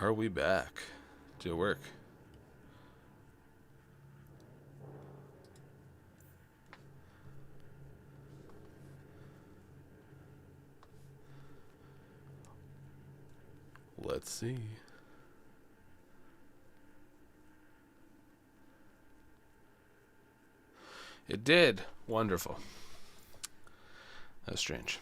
are we back to work? Let's see. It did. Wonderful. That's strange.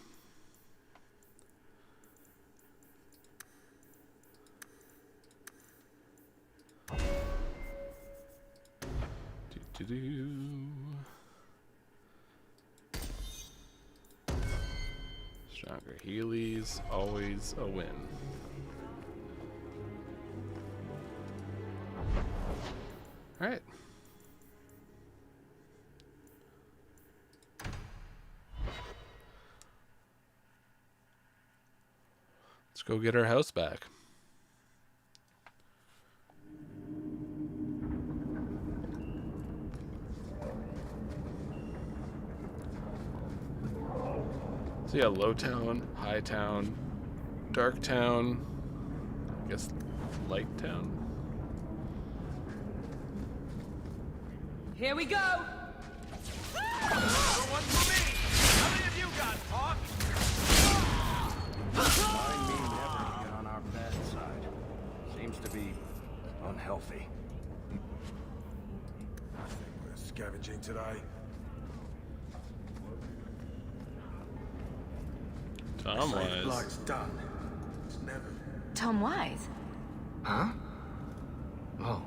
Do-do-do. Stronger Heelys, always a win. All right. Let's go get our house back. So yeah, Low Town, High Town, Dark Town, I guess Light Town. Here we go! One for me! How many of you got talk? Mind me never to get on our bad side. Seems to be unhealthy. I think we're scavenging today. Tom Wise. Bloke's done. It's never. Tom Wise? Huh? Oh,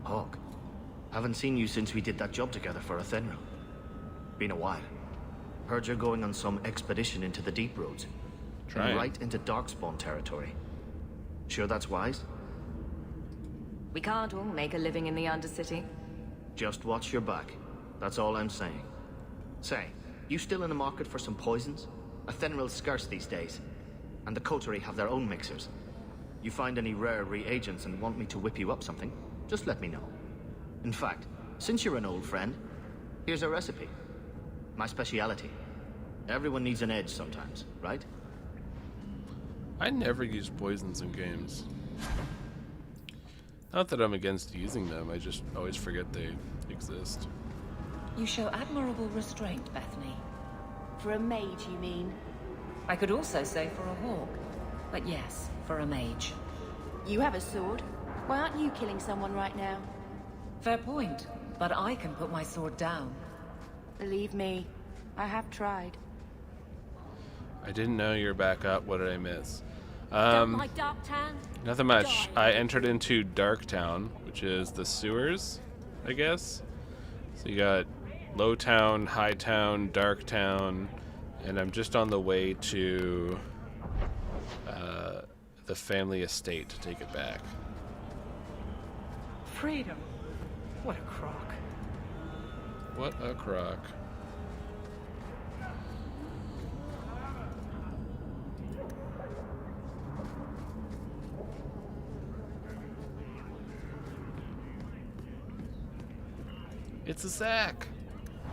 Hawk. Haven't seen you since we did that job together for Athenril. Been a while. Heard you're going on some expedition into the deep roads. Trying. And right into Darkspawn territory. Sure that's wise? We can't all make a living in the Undercity. Just watch your back. That's all I'm saying. Say, you still in the market for some poisons? Athenril's scarce these days. And the Coterie have their own mixers. You find any rare reagents and want me to whip you up something, just let me know. In fact, since you're an old friend, here's a recipe. My speciality. Everyone needs an edge sometimes, right? I never use poisons in games. Not that I'm against using them, I just always forget they exist. You show admirable restraint, Bethany. For a mage, you mean? I could also say for a hawk. But yes, for a mage. You have a sword. Why aren't you killing someone right now? Fair point, but I can put my sword down. Believe me, I have tried. I didn't know you were back up. What did I miss? Don't like Dark Town? Nothing much. I entered into Dark Town, which is the sewers, I guess. So you got Low Town, High Town, Dark Town, and I'm just on the way to the family estate to take it back. Freedom. What a crock. What a crock. It's a sack.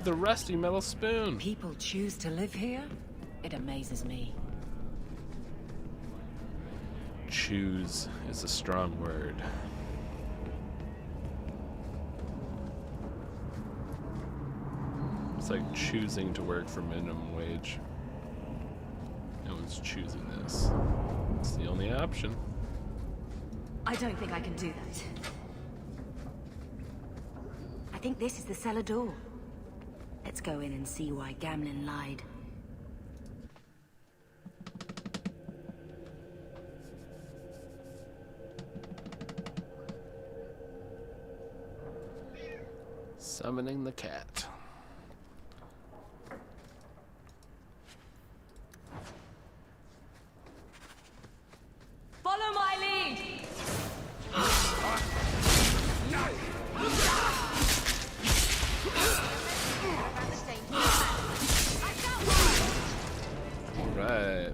The rusty metal spoon. People choose to live here? It amazes me. Choose is a strong word. It's like choosing to work for minimum wage. No one's choosing this. It's the only option. I don't think I can do that. I think this is the cellar door. Let's go in and see why Gamlin lied. Summoning the cat. Follow my lead! Alright.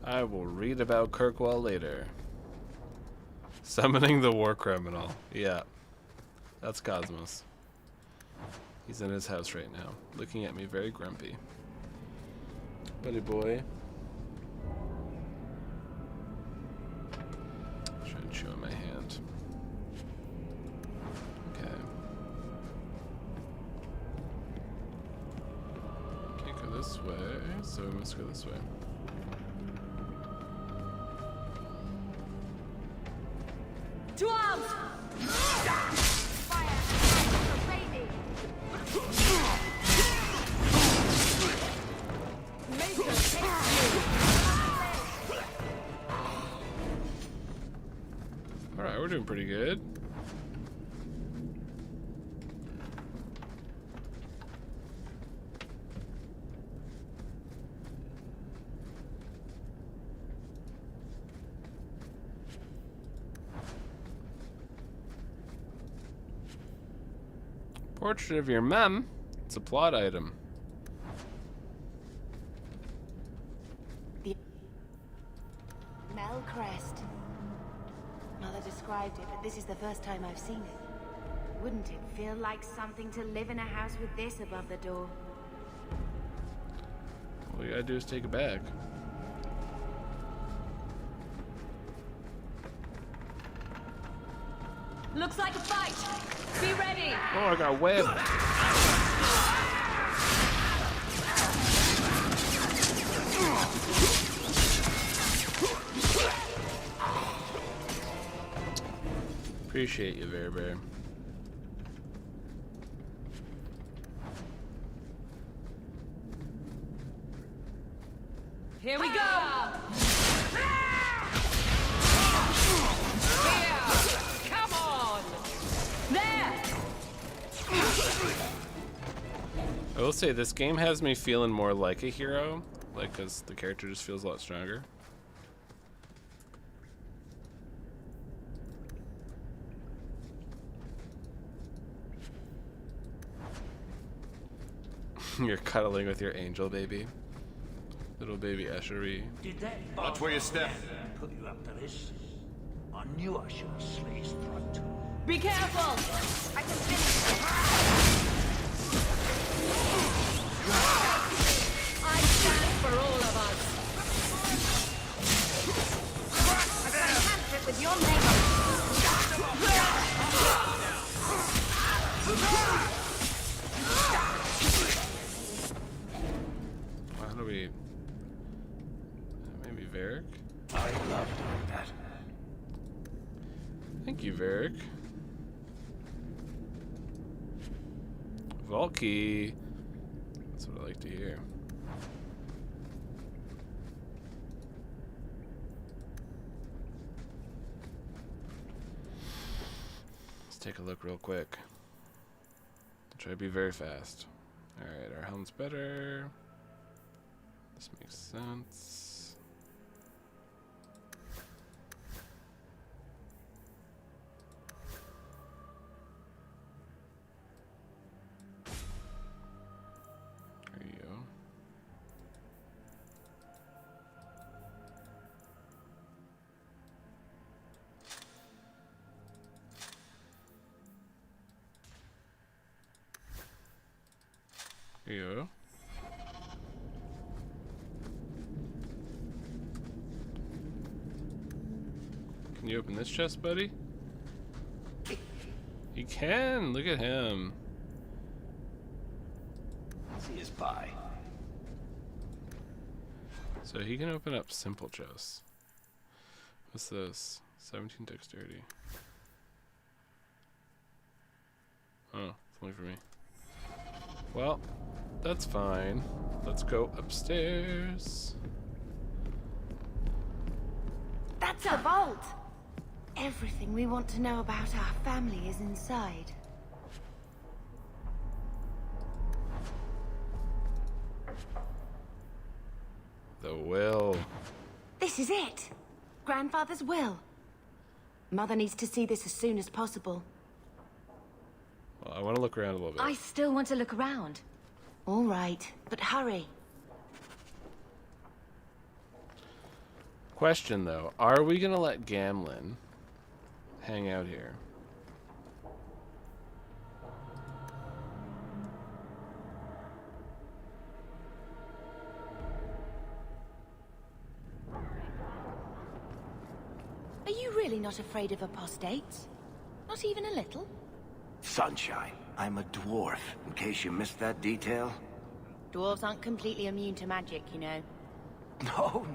I will read about Kirkwall later. Summoning the war criminal. Yeah. That's Cosmos. He's in his house right now, looking at me very grumpy. Buddy boy. Try and chew on my hand. Okay. Can't go this way, so we must go this way. To arms! Fire! Baby! Maker takes you! Alright, we're doing pretty good. Portrait of your mum? It's a plot item. Melcrest. Mother described it, but this is the first time I've seen it. Wouldn't it feel like something to live in a house with this above the door? All you gotta do is take it back. Looks like a fight! Be ready! Oh, I got web. Appreciate you, Bear Bear. Here we go! Here! Come on! There! I will say this game has me feeling more like a hero, like, because the character just feels a lot stronger. You're cuddling with your angel baby. Little baby Escherie. Did that Watch where you step. put you up to this? I knew I should have slit his throat. Be careful! I can finish it. I stand for all of us! I can enhance it with your name. How do we... Maybe Varric? I love doing that. Thank you, Varric. Valky. That's what I like to hear. Let's take a look real quick. Try to be very fast. Alright, our helm's better. This makes sense. There you go. There you go. Can you open this chest, buddy? He can! Look at him. See his pie. So he can open up simple chests. What's this? 17 dexterity. Oh, it's only for me. Well, that's fine. Let's go upstairs. That's a vault! Everything we want to know about our family is inside. The will. This is it! Grandfather's will. Mother needs to see this as soon as possible. Well, I want to look around a little bit. I still want to look around. All right, but hurry. Question though, are we gonna let Gamlen hang out here? not afraid of apostates? Not even a little? Sunshine, I'm a dwarf, in case you missed that detail. Dwarves aren't completely immune to magic, you know.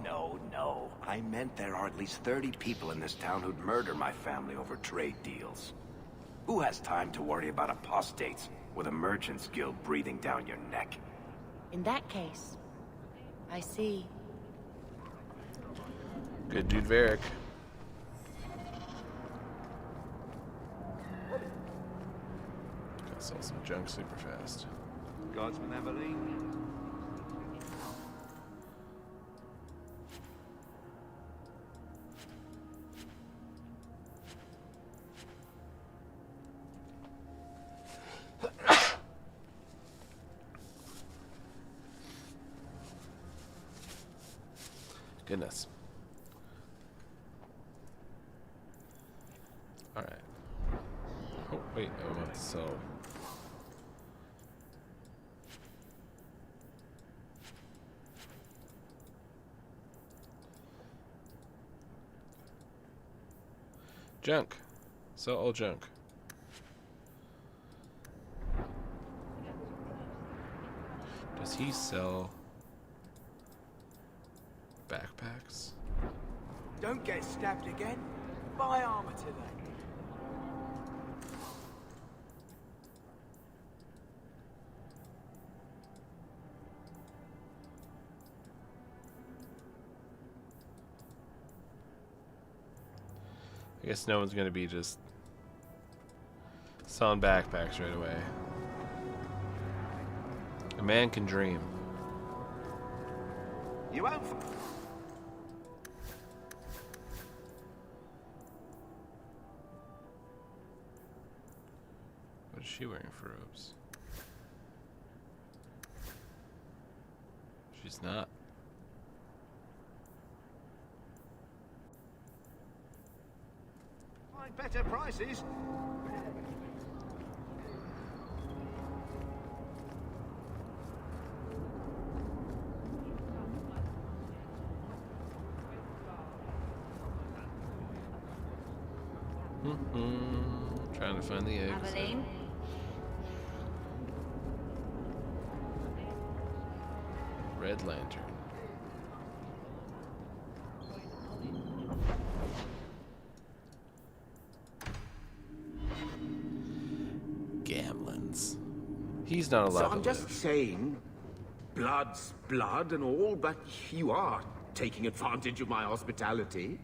No. I meant there are at least 30 people in this town who'd murder my family over trade deals. Who has time to worry about apostates with a merchant's guild breathing down your neck? In that case, I see. Good dude, Varric. Gotta sell some junk super fast. Guardsman Aveline. Goodness. Alright. Oh, wait, I want to sell. Junk. Sell all junk. Does he sell backpacks? Don't get stabbed again. Buy armor today. I guess no one's gonna be just selling backpacks right away. A man can dream. You won't. What is she wearing for robes? She's not. Find better prices. Trying to find the eggs. Aveline? Red Lantern. Gamblins. He's not allowed So I'm to just live. saying, blood's blood and all, but you are taking advantage of my hospitality.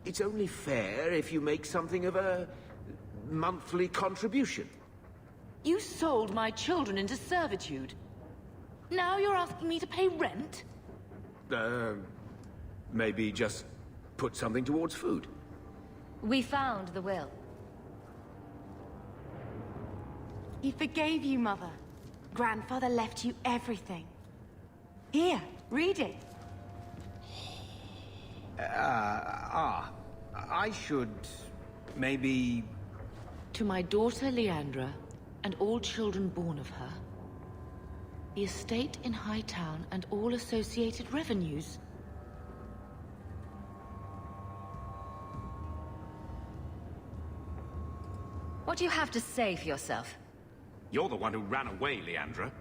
It's only fair if you make something of a monthly contribution. You sold my children into servitude. Now you're asking me to pay rent? Maybe just put something towards food. We found the will. He forgave you, Mother. Grandfather left you everything. Here, read it. I should maybe... To my daughter Leandra, and all children born of her, the estate in Hightown and all associated revenues. What do you have to say for yourself? You're the one who ran away, Leandra.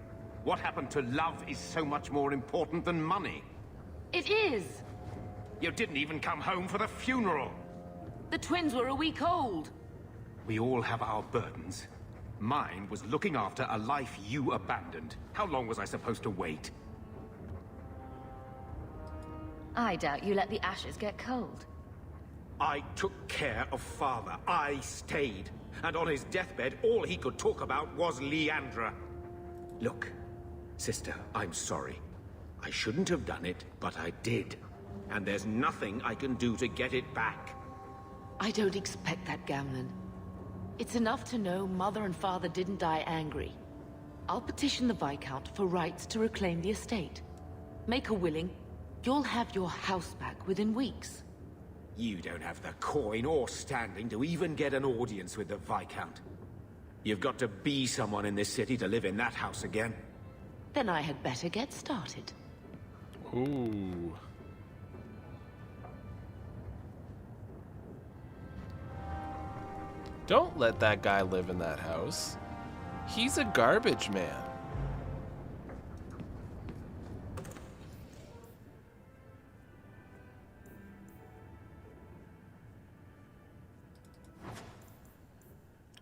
What happened to love is so much more important than money. It is! You didn't even come home for the funeral. The twins were a week old. We all have our burdens. Mine was looking after a life you abandoned. How long was I supposed to wait? I doubt you let the ashes get cold. I took care of Father. I stayed. And on his deathbed, all he could talk about was Leandra. Look, sister, I'm sorry. I shouldn't have done it, but I did. And there's nothing I can do to get it back. I don't expect that, Gamlen. It's enough to know Mother and Father didn't die angry. I'll petition the Viscount for rights to reclaim the estate. Make her willing, you'll have your house back within weeks. You don't have the coin or standing to even get an audience with the Viscount. You've got to be someone in this city to live in that house again. Then I had better get started. Ooh. Don't let that guy live in that house. He's a garbage man.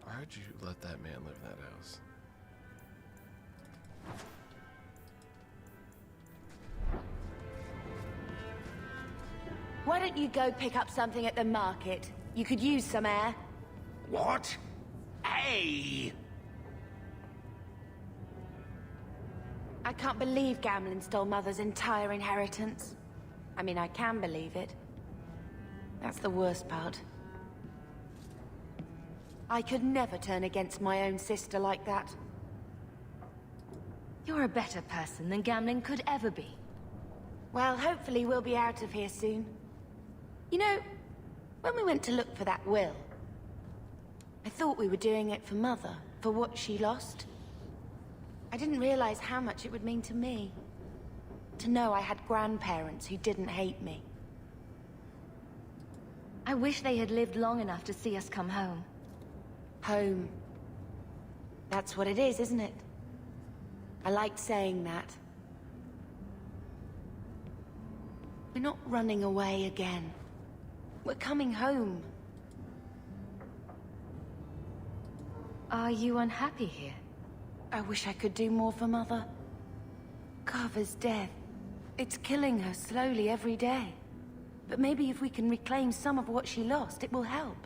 Why would you let that man live in that house? Why don't you go pick up something at the market? You could use some air. What? Hey! I can't believe Gamlen stole Mother's entire inheritance. I mean, I can believe it. That's the worst part. I could never turn against my own sister like that. You're a better person than Gamlen could ever be. Well, hopefully we'll be out of here soon. You know, when we went to look for that will, I thought we were doing it for Mother, for what she lost. I didn't realize how much it would mean to me. To know I had grandparents who didn't hate me. I wish they had lived long enough to see us come home. Home. That's what it is, isn't it? I liked saying that. We're not running away again. We're coming home. Are you unhappy here? I wish I could do more for Mother. Carver's death. It's killing her slowly every day. But maybe if we can reclaim some of what she lost, it will help.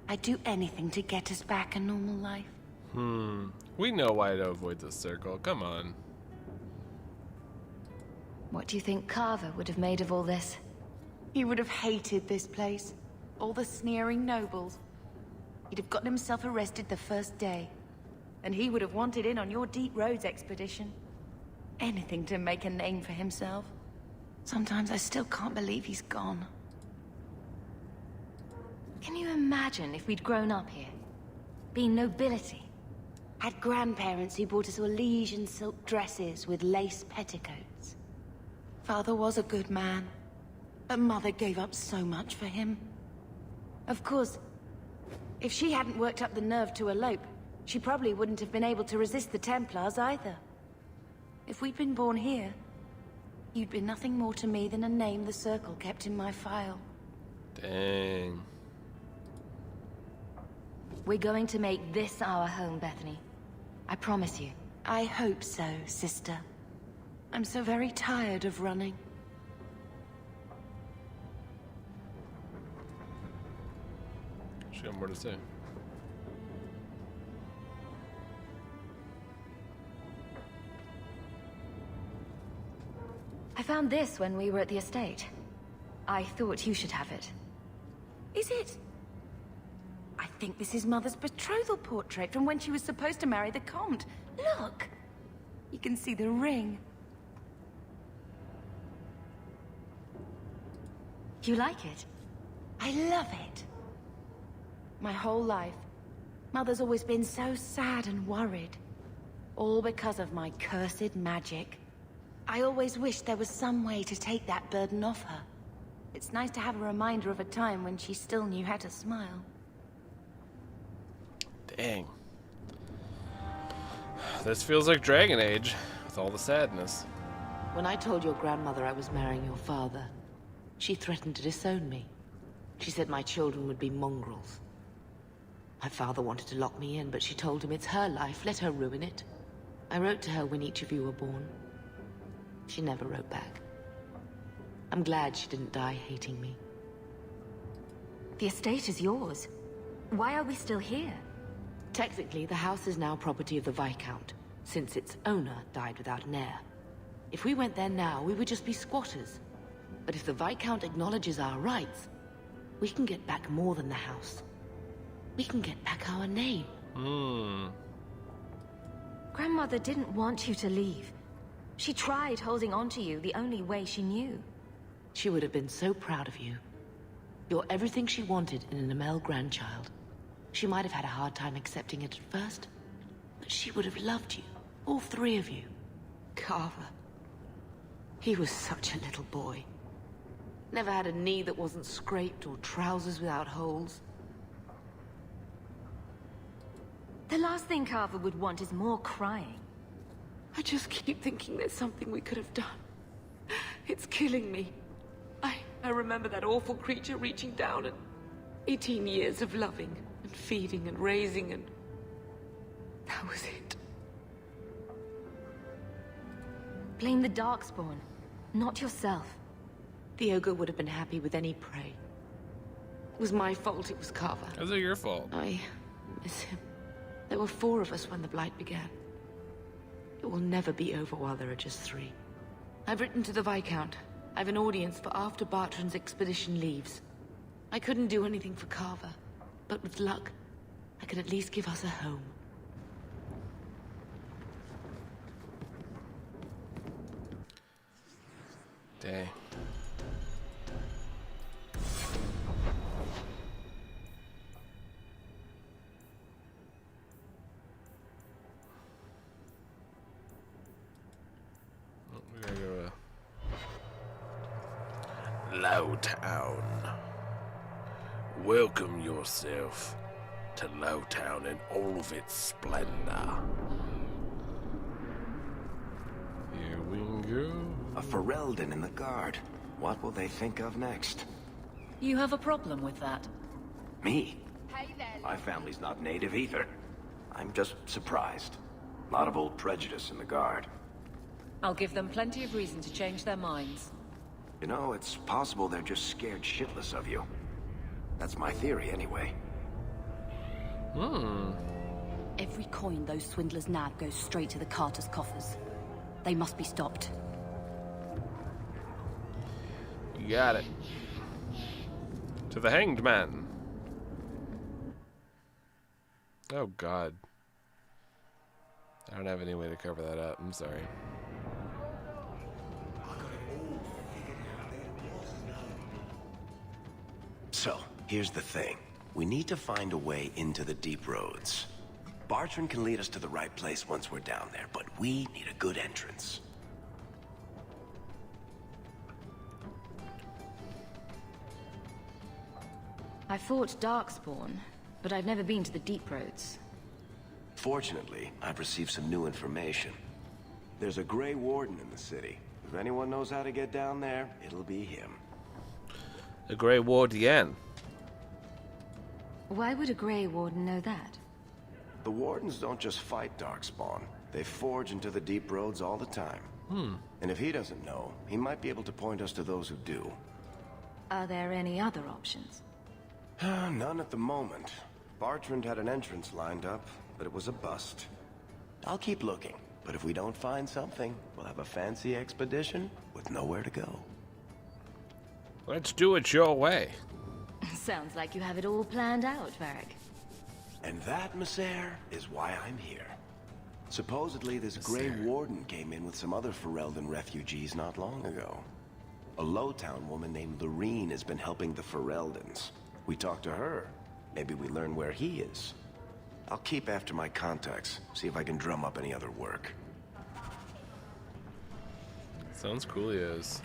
I'd do anything to get us back a normal life. We know why to avoid this circle. Come on. What do you think Carver would have made of all this? He would have hated this place. All the sneering nobles. He'd have gotten himself arrested the first day. And he would have wanted in on your Deep Roads expedition. Anything to make a name for himself. Sometimes I still can't believe he's gone. Can you imagine if we'd grown up here? Been nobility? Had grandparents who bought us Orlesian silk dresses with lace petticoats. Father was a good man. But Mother gave up so much for him. Of course, if she hadn't worked up the nerve to elope, she probably wouldn't have been able to resist the Templars either. If we'd been born here, you'd be nothing more to me than a name the Circle kept in my file. Dang. We're going to make this our home, Bethany. I promise you. I hope so, sister. I'm so very tired of running. She got more to say. I found this when we were at the estate. I thought you should have it. Is it? I think this is Mother's betrothal portrait from when she was supposed to marry the Comte. Look! You can see the ring. You like it? I love it. My whole life, Mother's always been so sad and worried. All because of my cursed magic. I always wished there was some way to take that burden off her. It's nice to have a reminder of a time when she still knew how to smile. Dang. This feels like Dragon Age, with all the sadness. When I told your grandmother I was marrying your father, she threatened to disown me. She said my children would be mongrels. My father wanted to lock me in, but she told him it's her life, let her ruin it. I wrote to her when each of you were born. She never wrote back. I'm glad she didn't die hating me. The estate is yours. Why are we still here? Technically, the house is now property of the Viscount, since its owner died without an heir. If we went there now, we would just be squatters. But if the Viscount acknowledges our rights, we can get back more than the house. We can get back our name. Grandmother didn't want you to leave. She tried holding on to you the only way she knew. She would have been so proud of you. You're everything she wanted in an Amel grandchild. She might have had a hard time accepting it at first, but she would have loved you, all three of you. Carver. He was such a little boy. Never had a knee that wasn't scraped or trousers without holes. The last thing Carver would want is more crying. I just keep thinking there's something we could have done. It's killing me. I remember that awful creature reaching down and 18 years of loving and feeding and raising, and that was it. Blame the Darkspawn, not yourself. The ogre would have been happy with any prey. It was my fault it was Carver. How's it your fault? I miss him. There were 4 of us when the Blight began. It will never be over while there are just 3. I've written to the Viscount. I have an audience for after Bartrand's expedition leaves. I couldn't do anything for Carver, but with luck, I could at least give us a home. Dang. Oh, we gotta go to Lowtown. Welcome yourself to Lowtown in all of its splendor. Here we go. A Ferelden in the guard. What will they think of next? You have a problem with that? Me? My family's not native either. I'm just surprised. A lot of old prejudice in the guard. I'll give them plenty of reason to change their minds. You know, it's possible they're just scared shitless of you. That's my theory, anyway. Every coin those swindlers nab goes straight to the Carter's coffers. They must be stopped. You got it. To the Hanged Man. Oh, God. I don't have any way to cover that up. I'm sorry. So, here's the thing. We need to find a way into the deep roads. Bartrand can lead us to the right place once we're down there, but we need a good entrance. I fought Darkspawn, but I've never been to the Deep Roads. Fortunately, I've received some new information. There's a Grey Warden in the city. If anyone knows how to get down there, it'll be him. A Grey Warden. Why would a Grey Warden know that? The Wardens don't just fight Darkspawn. They forge into the deep roads all the time. And if he doesn't know, he might be able to point us to those who do. Are there any other options? None at the moment. Bartrand had an entrance lined up, but it was a bust. I'll keep looking, but if we don't find something, we'll have a fancy expedition with nowhere to go. Let's do it your way. Sounds like you have it all planned out, Varric. And that, Messer, is why I'm here. Supposedly, this Grey Warden came in with some other Ferelden refugees not long ago. A Lowtown woman named Lorene has been helping the Fereldans. We talked to her. Maybe we learn where he is. I'll keep after my contacts, see if I can drum up any other work. Sounds coolios.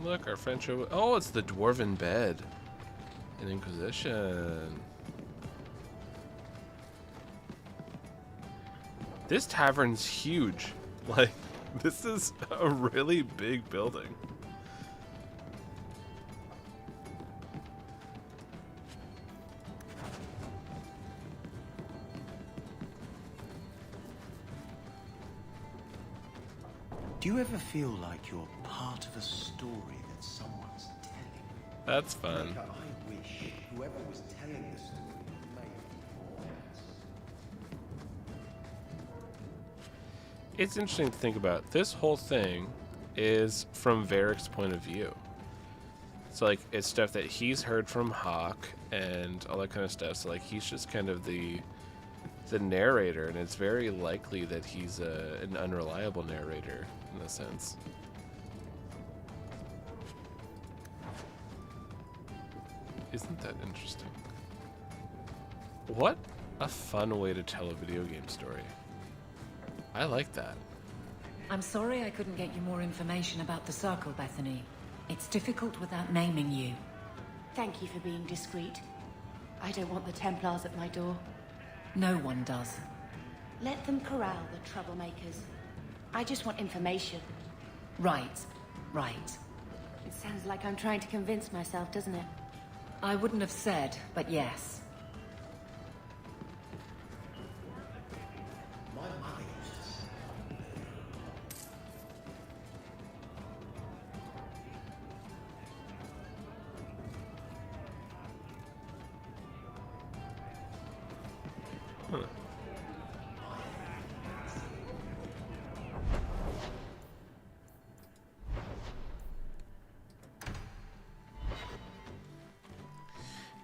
Look, our French. Oh, it's the Dwarven Bed in Inquisition. This tavern's huge. Like, this is a really big building. Do you ever feel like you're part of a story that someone's telling? That's fun. Like I wish whoever was telling the story may have been. It's interesting to think about. This whole thing is from Varric's point of view. So, like, it's stuff that he's heard from Hawke and all that kind of stuff. So, like, he's just kind of the narrator, and it's very likely that he's an unreliable narrator in a sense. Isn't that interesting? What a fun way to tell a video game story. I like that. I'm sorry I couldn't get you more information about the Circle, Bethany. It's difficult without naming you. Thank you for being discreet. I don't want the Templars at my door. No one does. Let them corral the troublemakers. I just want information. Right, right. It sounds like I'm trying to convince myself, doesn't it? I wouldn't have said, but yes. My mother used to say,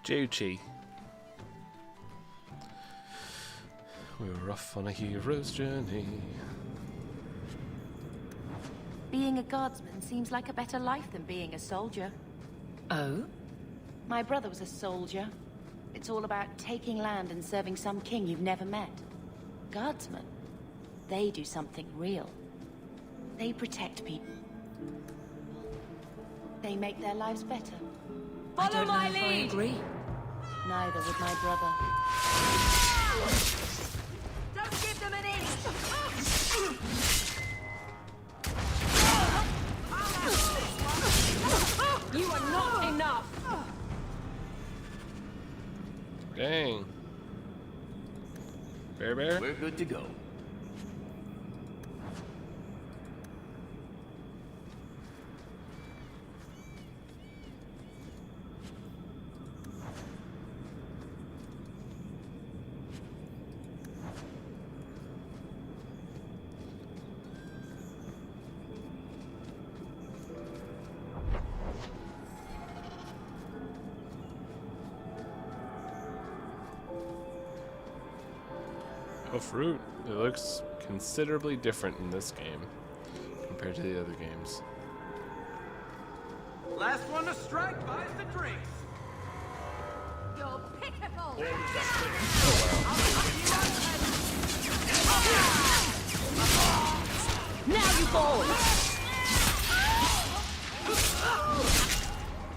Juchi. We were off on a hero's journey. Being a guardsman seems like a better life than being a soldier. Oh? My brother was a soldier. It's all about taking land and serving some king you've never met. Guardsmen, they do something real. They protect people. They make their lives better. I don't know if I agree. Neither would my brother. Don't give them an inch! You are not enough! Dang. Bear. We're good to go. Oh, fruit. It looks considerably different in this game compared to the other games. Last one to strike buys the drinks. You're pitiful! Now you fall!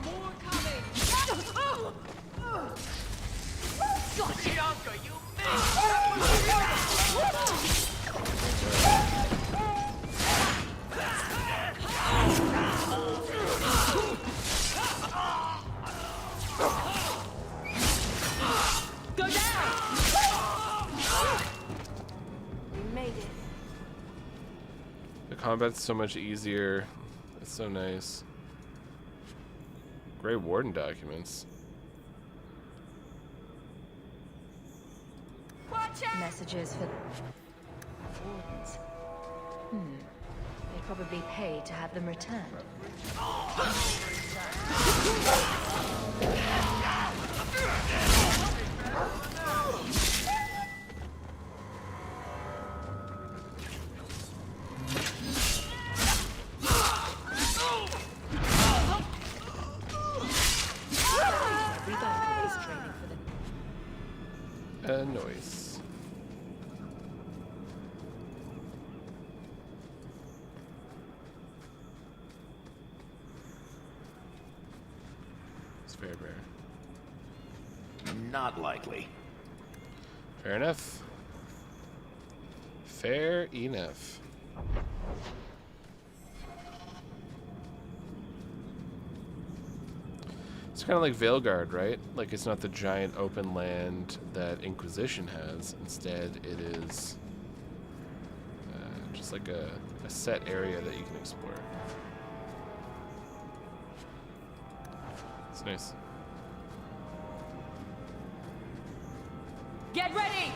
More coming! Bianca, you Go down! We made it. The combat's so much easier. It's so nice. Grey Warden documents. Messages for wardens. They probably paid to have them returned. Every battle is training for them. Noise. Fair bear. Not likely. Fair enough. Fair enough. It's kind of like Veilguard, right? Like it's not the giant open land that Inquisition has. Instead, it is just like a set area that you can explore. It's nice. Get ready!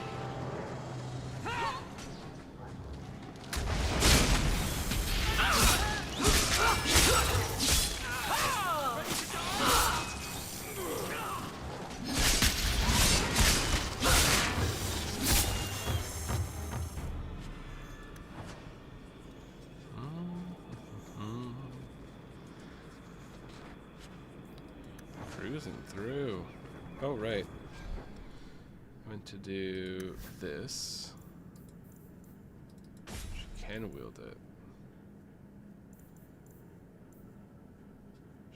Cruising through. Oh, right. I meant to do this. She can wield it.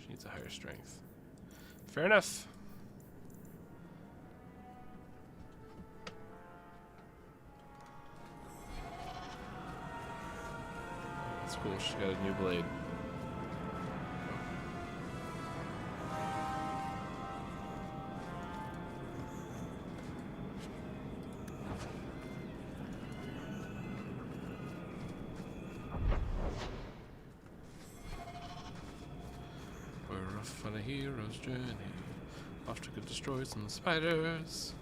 She needs a higher strength. Fair enough. That's cool. She got a new blade. We're off on a hero's journey. Off to go destroy some spiders.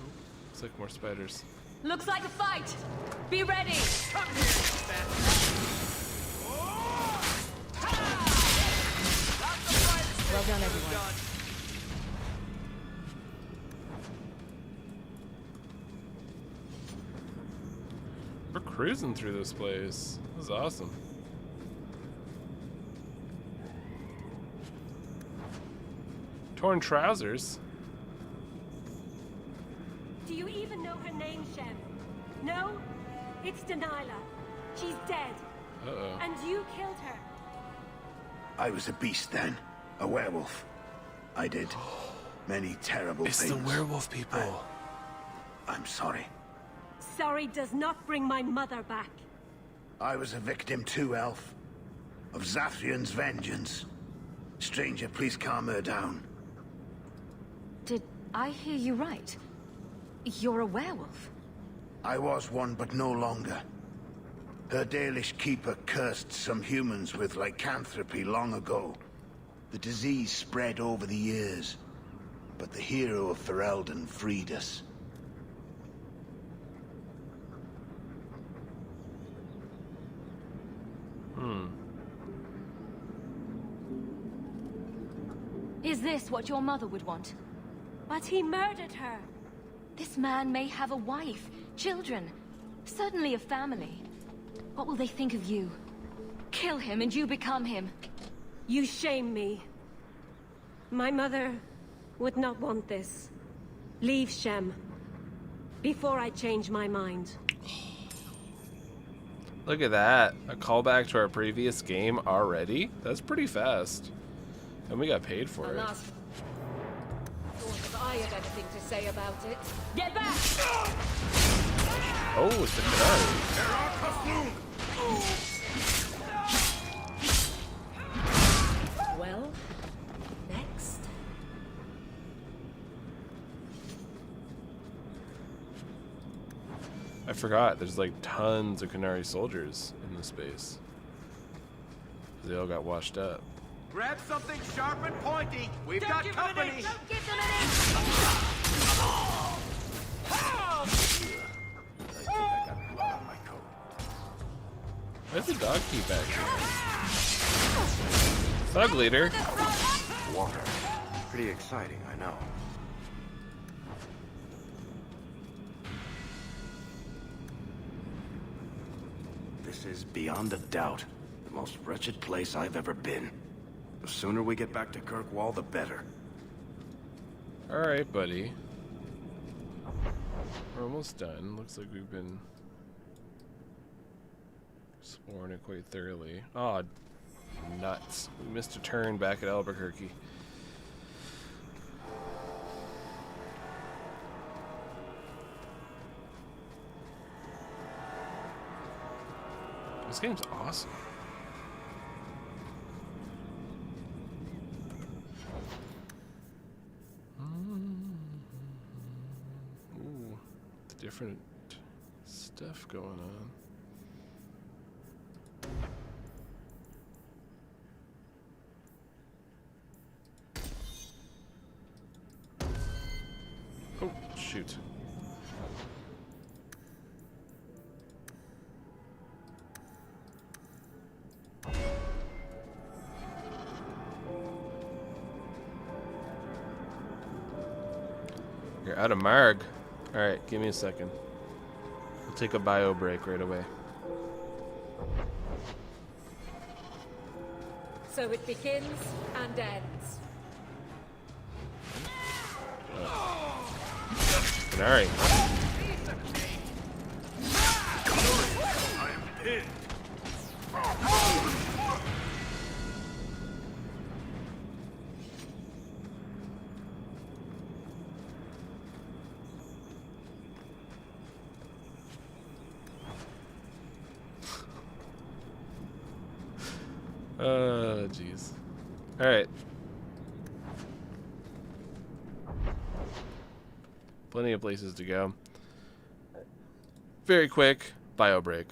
Oh, looks like more spiders. Looks like a fight. Be ready. Come here, Well done, everyone. We're cruising through this place. This is awesome. Torn trousers. Do you even know her name, Shem? No? It's Delilah. She's dead. Uh-oh. And you killed her. I was a beast then. A werewolf. I did many terrible It's things. the werewolf people. I'm sorry. Sorry does not bring my mother back. I was a victim too, Elf. Of Zathrian's vengeance. Stranger, please calm her down. Did I hear you right? You're a werewolf? I was one, but no longer. Her Dalish keeper cursed some humans with lycanthropy long ago. The disease spread over the years, but the hero of Ferelden freed us. Is this what your mother would want? But he murdered her. This man may have a wife, children, certainly a family. What will they think of you? Kill him and you become him. You shame me. My mother would not want this. Leave Shem. Before I change my mind. Look at that. A callback to our previous game already? That's pretty fast. And we got paid for it. Thought if I had anything to say about it. Get back! Oh, it's the Qunari. Well, next. I forgot, there's like tons of Qunari soldiers in this base. They all got washed up. Grab something sharp and pointy. We've got company. Don't give them an Where's the dog key back here? Thug leader. Water. Pretty exciting, I know. This is beyond a doubt the most wretched place I've ever been. The sooner we get back to Kirkwall, the better. Alright, buddy. We're almost done. Looks like we've been exploring it quite thoroughly. Oh, nuts. We missed a turn back at Albuquerque. This game's awesome. Ooh, different stuff going on. Oh, shoot. You're out of Marg. Alright, give me a second. We'll take a bio break right away. So it begins and ends. Alright. Jeez. Alright. Plenty of places to go. Very quick bio break.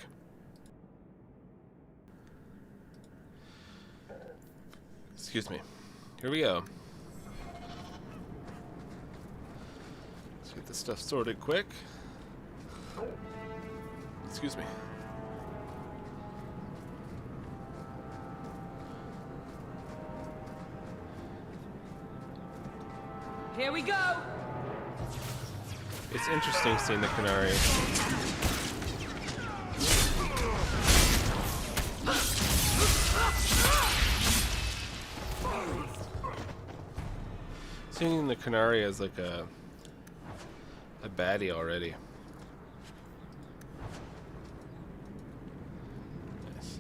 Excuse me. Here we go. Let's get this stuff sorted quick. Excuse me. Here we go! It's interesting seeing the Qunari. Seeing the Qunari as like a baddie already. Nice.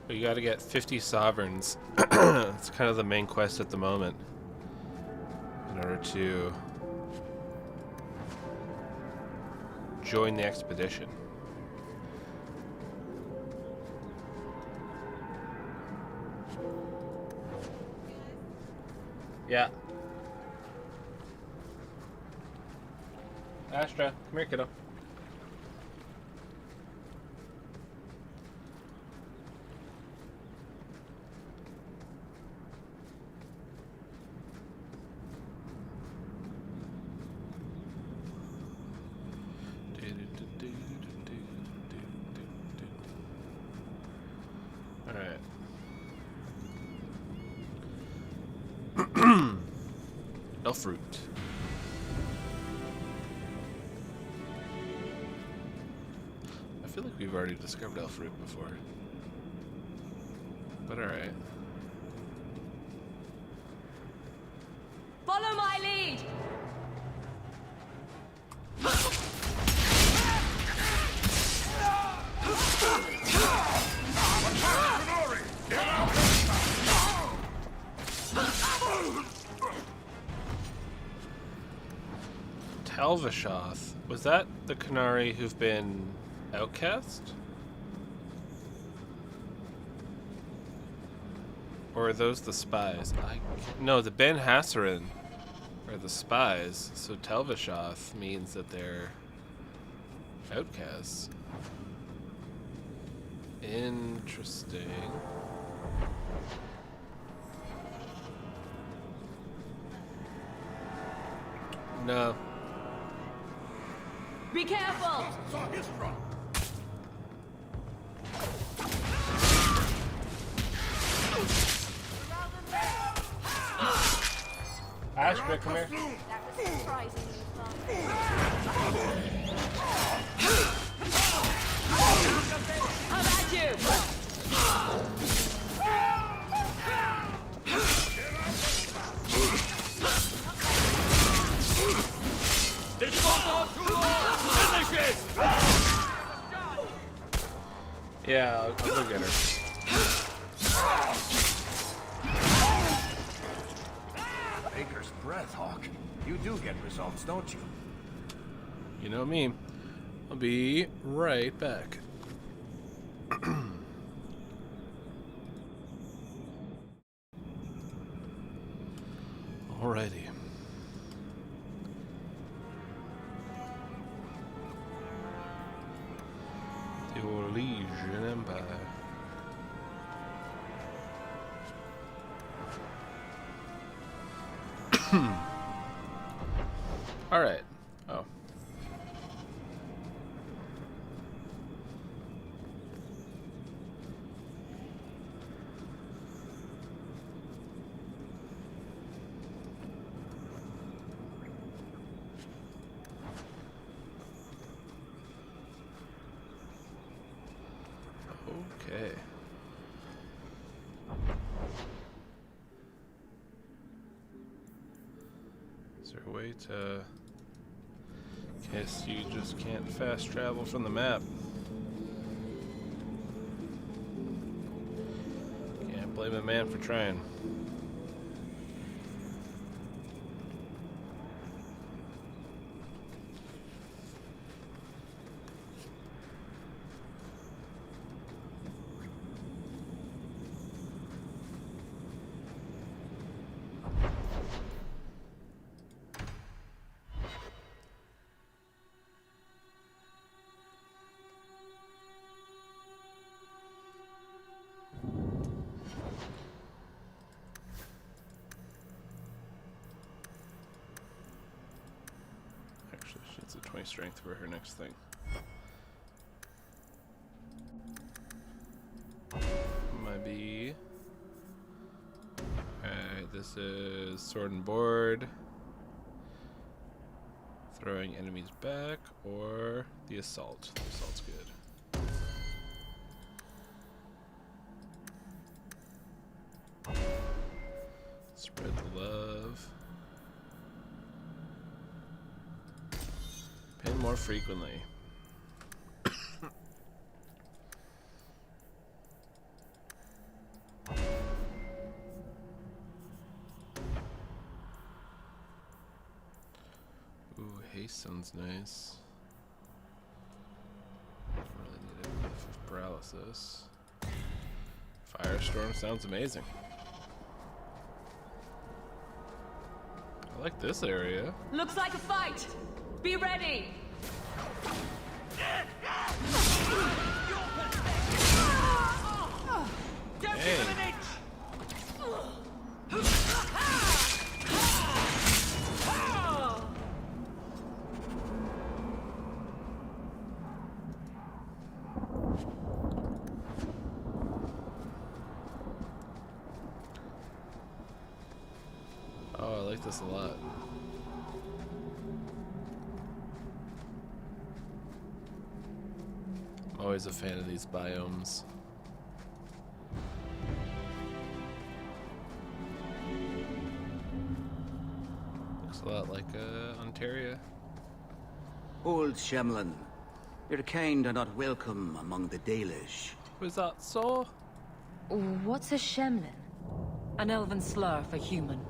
But you got to get 50 sovereigns. It's kind of the main quest at the moment. In order to join the expedition. Yeah. Astra, come here, kiddo. Elfroot. I feel like we've already discovered Elfroot before. But alright. Follow my lead! Tel'Vashoth. Was that the Qunari who've been outcast? Or are those the spies? No, the Ben Hassarin are the spies, so Tel'Vashoth means that they're outcasts. Interesting. No. Be careful! Astra, come here. That was surprisingly fun. How about you? Yeah, I'll go get her. Baker's breath, Hawk. You do get results, don't you? You know me. I'll be right back. Alrighty. The Orlesian Empire. Alright. Oh. Okay. Is there a way to... Guess you just can't fast travel from the map. blame a man for trying. Actually, she needs a 20 strength for her next thing. Might be. Alright, this is sword and board. Throwing enemies back, or the assault. The assault's good. Spread the love. Pin more frequently. Ooh, haste sounds nice. Don't really need enough of paralysis. Firestorm sounds amazing. I like this area. Looks like a fight! Be ready! Hey. Oh, I like this a lot. I'm always a fan of these biomes. Looks a lot like Ontario. Old Shemlin, your kind are not welcome among the Dalish. Was that so? What's a Shemlin? An elven slur for human.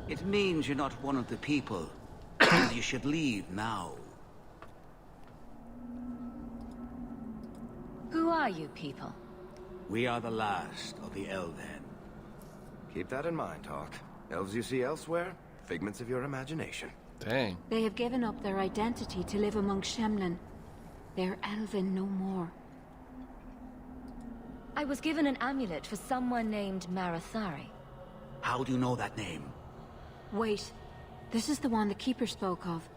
It means you're not one of the people, and you should leave now. Who are you people? We are the last of the Elven. Keep that in mind, Hawk. Elves you see elsewhere, figments of your imagination. Dang. They have given up their identity to live among Shemlin. They're Elven no more. I was given an amulet for someone named Marathari. How do you know that name? Wait, this is the one the Keeper spoke of.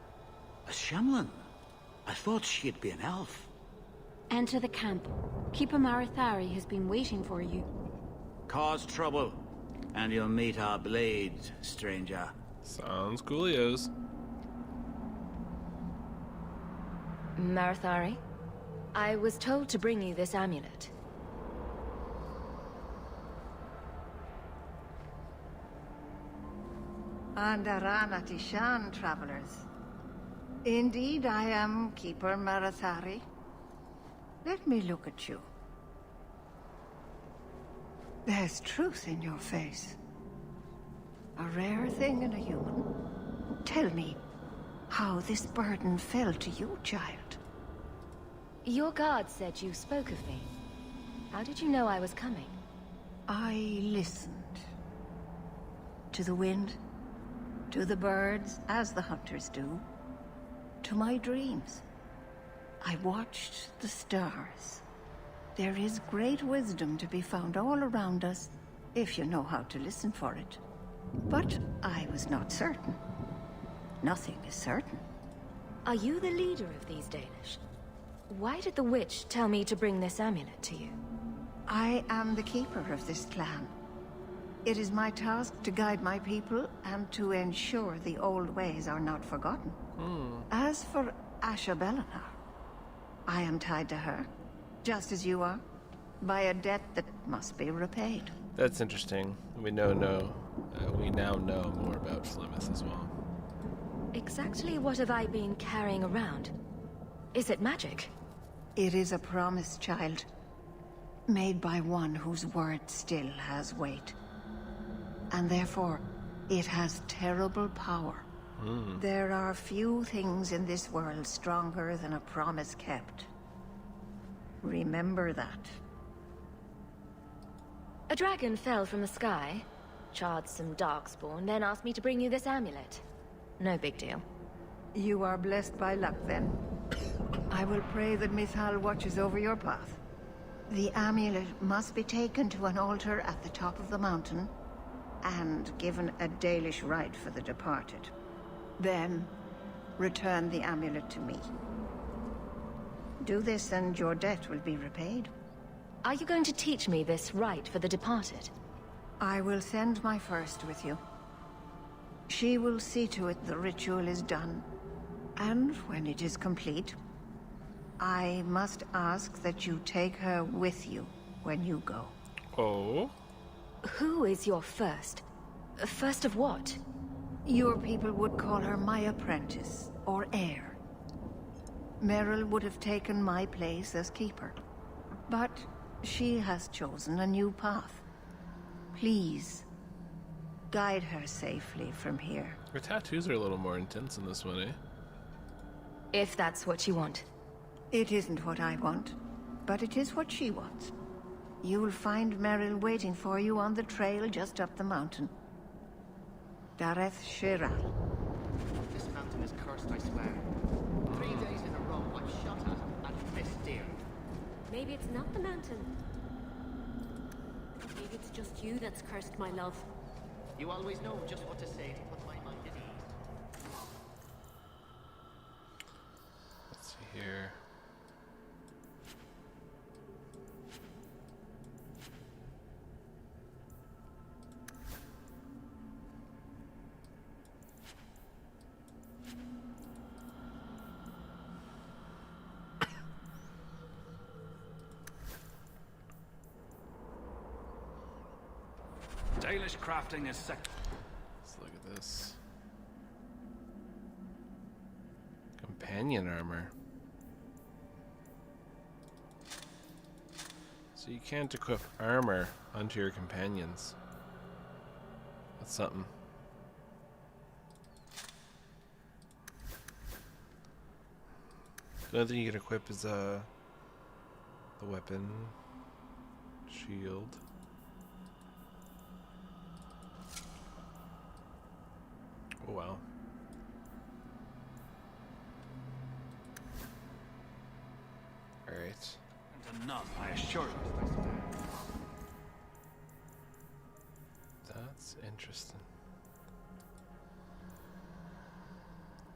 A Shemlin? I thought she'd be an elf. Enter the camp. Keeper Marathari has been waiting for you. Cause trouble, and you'll meet our blades, stranger. Sounds coolios. Marathari, I was told to bring you this amulet. Andarana Tishan, travelers. Indeed, I am Keeper Marathari. Let me look at you. There's truth in your face. A rare thing in a human. Tell me how this burden fell to you, child. Your guard said you spoke of me. How did you know I was coming? I listened. To the wind, to the birds, as the hunters do. To my dreams. I watched the stars. There is great wisdom to be found all around us, if you know how to listen for it. But I was not certain. Nothing is certain. Are you the leader of these Dalish? Why did the witch tell me to bring this amulet to you? I am the keeper of this clan. It is my task to guide my people and to ensure the old ways are not forgotten. As for Asha Bellinar, I am tied to her, just as you are, by a debt that must be repaid. That's interesting. We now know more about Flemeth as well. Exactly what have I been carrying around? Is it magic? It is a promise, child. made by one whose word still has weight. And therefore, it has terrible power. There are few things in this world stronger than a promise kept. Remember that. A dragon fell from the sky, charred some darkspawn, then asked me to bring you this amulet. No big deal. You are blessed by luck, then. I will pray that Mithal watches over your path. The amulet must be taken to an altar at the top of the mountain, and given a Dalish rite for the departed. Then, return the amulet to me. Do this and your debt will be repaid. Are you going to teach me this rite for the departed? I will send my first with you. She will see to it the ritual is done. And when it is complete, I must ask that you take her with you when you go. Oh? Who is your first? First of what? Your people would call her my apprentice, or heir. Merrill would have taken my place as keeper. But she has chosen a new path. Please, guide her safely from here. Her tattoos are a little more intense in this one, eh? If that's what you want. It isn't what I want, but it is what she wants. You'll find Merrill waiting for you on the trail just up the mountain. Dareth Shiral. This mountain is cursed, I swear. 3 days in a row, I've shot at and missed deer. Maybe it's not the mountain. Maybe it's just you that's cursed, my love. You always know just what to say to put my mind at ease. Let's see here. Dalish crafting is sick. Let's look at this. Companion armor. So you can't equip armor onto your companions. That's something. The only thing you can equip is the weapon, shield. Oh wow. Alright. Enough, I assure you. That's interesting.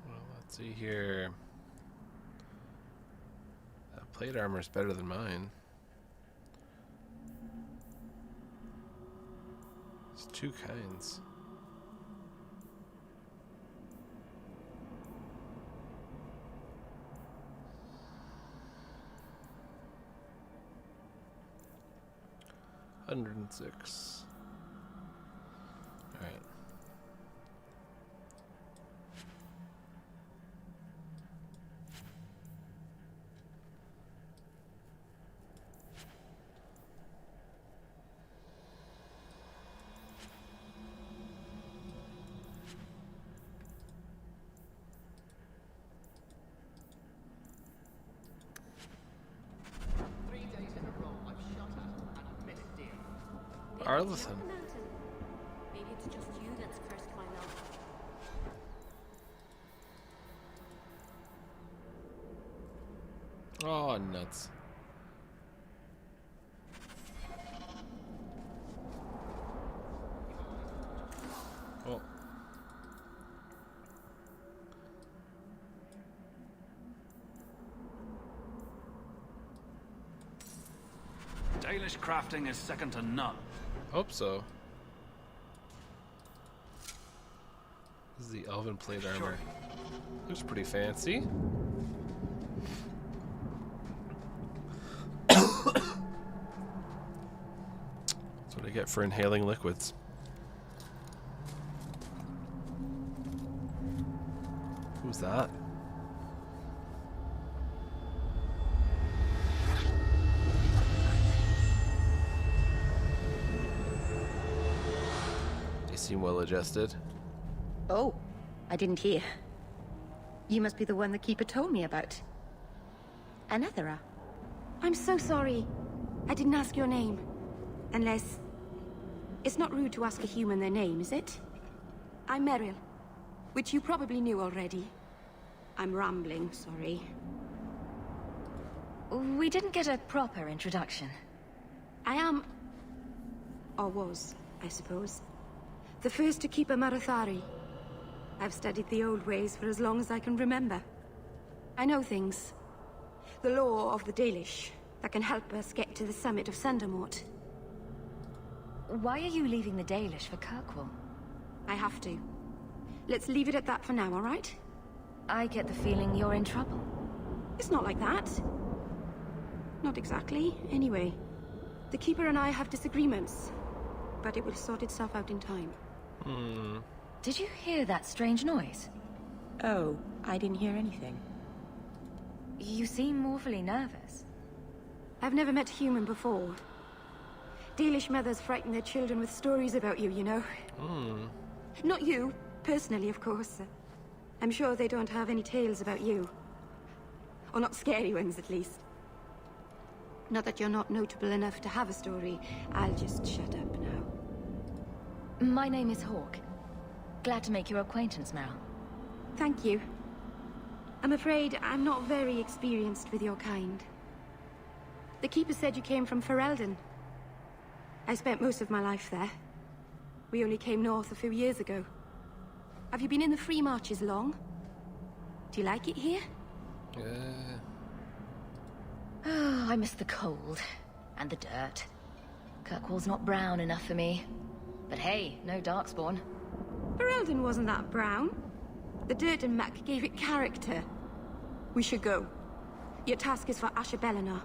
Well, let's see here. Plate armor is better than mine. There's two kinds. $106. All right. Arlithan. Maybe it's just you that's cursed, my love. Oh, nuts. Oh. Dalish crafting is second to none. Hope so. This is the elven plate armor. Looks pretty fancy. That's what I get for inhaling liquids. Who's that? You seem well adjusted. Oh, I didn't hear. You must be the one the Keeper told me about. Anethera. I'm so sorry. I didn't ask your name. Unless... It's not rude to ask a human their name, is it? I'm Meryl, which you probably knew already. I'm rambling, sorry. We didn't get a proper introduction. I am... or was, I suppose. The first to keep a Marathari. I've studied the old ways for as long as I can remember. I know things. The law of the Dalish that can help us get to the summit of Sundermort. Why are you leaving the Dalish for Kirkwall? I have to. Let's leave it at that for now, all right? I get the feeling you're in trouble. It's not like that. Not exactly, anyway. The Keeper and I have disagreements, but it will sort itself out in time. Did you hear that strange noise? Oh, I didn't hear anything. You seem awfully nervous. I've never met a human before. Dalish mothers frighten their children with stories about you, you know. Not you, personally, of course. I'm sure they don't have any tales about you. Or not scary ones, at least. Not that you're not notable enough to have a story. I'll just shut up now. My name is Hawke. Glad to make your acquaintance, Meryl. Thank you. I'm afraid I'm not very experienced with your kind. The Keeper said you came from Ferelden. I spent most of my life there. We only came north a few years ago. Have you been in the Free Marches long? Do you like it here? Oh, I miss the cold. And the dirt. Kirkwall's not brown enough for me. But hey, no Darkspawn. Ferelden wasn't that brown. The dirt and muck gave it character. We should go. Your task is for Asher Bellinar.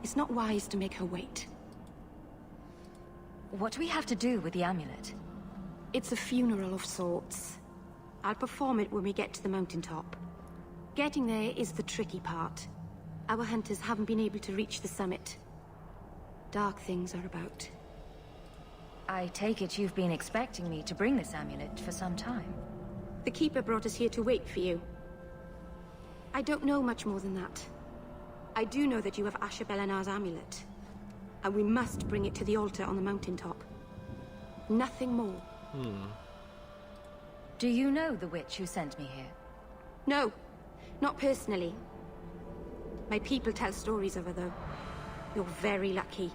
It's not wise to make her wait. What do we have to do with the amulet? It's a funeral of sorts. I'll perform it when we get to the mountaintop. Getting there is the tricky part. Our hunters haven't been able to reach the summit. Dark things are about. I take it you've been expecting me to bring this amulet for some time. The Keeper brought us here to wait for you. I don't know much more than that. I do know that you have Asher Bellinar's amulet. And we must bring it to the altar on the mountaintop. Nothing more. Do you know the witch who sent me here? No, not personally. My people tell stories of her, though. You're very lucky.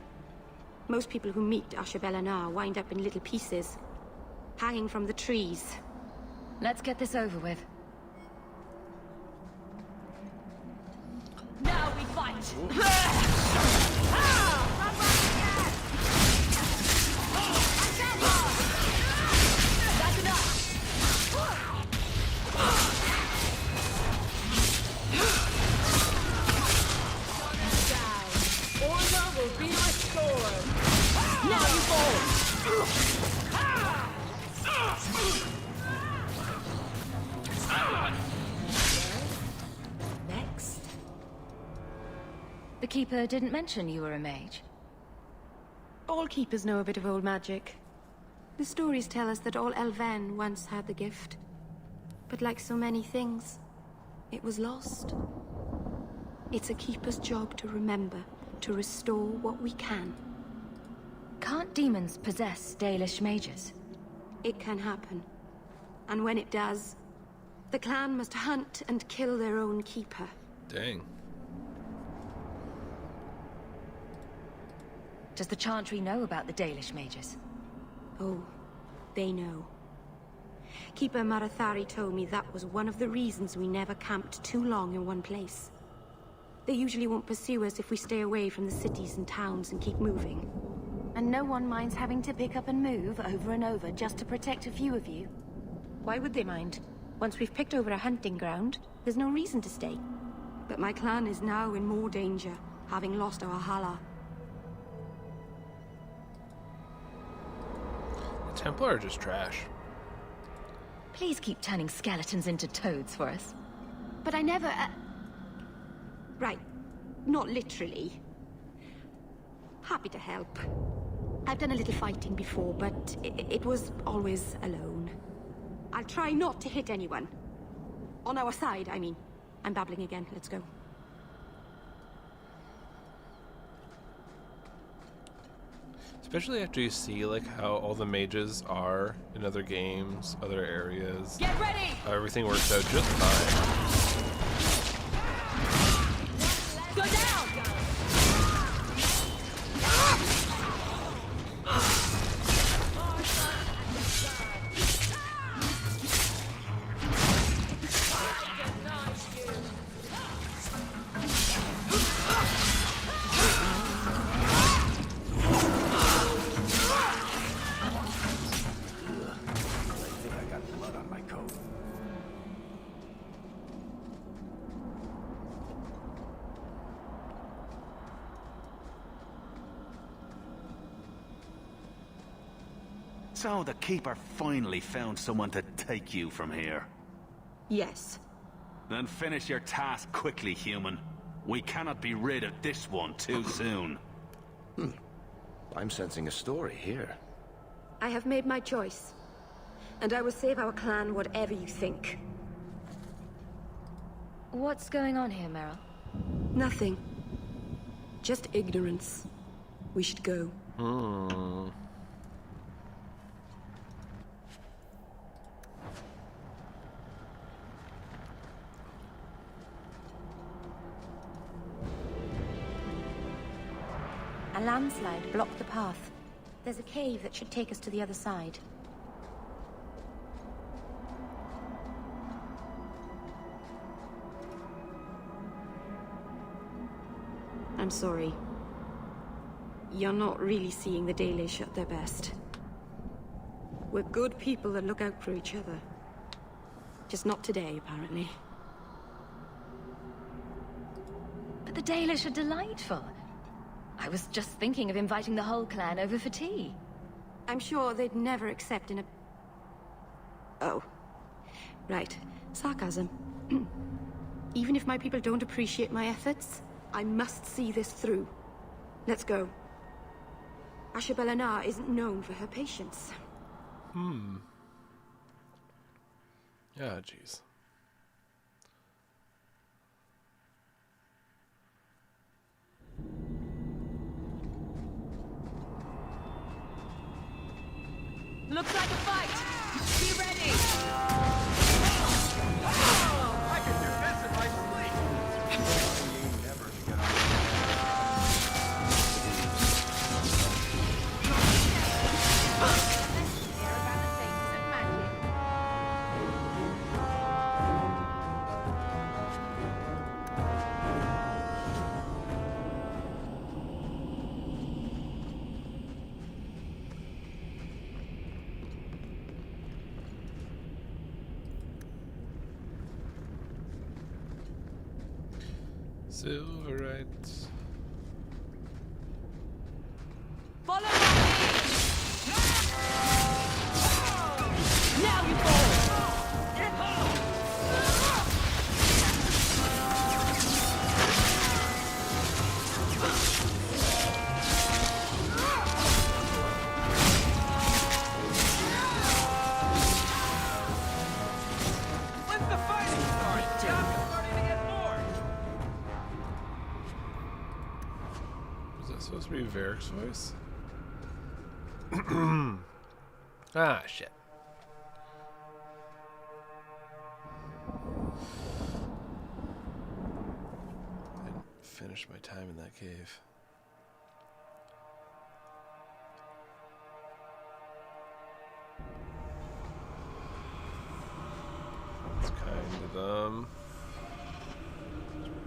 Most people who meet Asher Bellinar wind up in little pieces, hanging from the trees. Let's get this over with. Now we fight! That's enough! Down. Order will be restored. Now you fall! Next. The Keeper didn't mention you were a mage. All Keepers know a bit of old magic. The stories tell us that all Elven once had the gift. But like so many things, it was lost. It's a Keeper's job to remember, to restore what we can. Can't demons possess Dalish mages? It can happen. And when it does, the clan must hunt and kill their own Keeper. Dang. Does the Chantry know about the Dalish mages? Oh, they know. Keeper Marathari told me that was one of the reasons we never camped too long in one place. They usually won't pursue us if we stay away from the cities and towns and keep moving. And no one minds having to pick up and move over and over just to protect a few of you. Why would they mind? Once we've picked over a hunting ground, there's no reason to stay. But my clan is now in more danger, having lost our Hala. The Templar are just trash. Please keep turning skeletons into toads for us. But I never... Right. Not literally. Happy to help. I've done a little fighting before, but it was always alone. I'll try not to hit anyone. On our side, I mean. I'm babbling again. Let's go. Especially after you see like how all the mages are in other games, other areas. Get ready! How everything works out just fine. Go down! So the Keeper finally found someone to take you from here. Yes. Then finish your task quickly, human. We cannot be rid of this one too soon. I'm sensing a story here. I have made my choice. And I will save our clan whatever you think. What's going on here, Meryl? Nothing. Just ignorance. We should go. A landslide blocked the path. There's a cave that should take us to the other side. I'm sorry. You're not really seeing the Dalish at their best. We're good people that look out for each other. Just not today, apparently. But the Dalish are delightful. I was just thinking of inviting the whole clan over for tea. I'm sure they'd never accept in a... Oh. Right. Sarcasm. Even if my people don't appreciate my efforts, I must see this through. Let's go. Ashabel Anar isn't known for her patience. Yeah, jeez. Looks like a fight! Be ready! I can do this in my sleep! Never get Silverite. Follow me! Now you fall! When's the fighting start? Now I'm starting to get bored! Was that supposed to be Varric's voice? Ah, shit. Didn't finish my time in that cave. It's kind of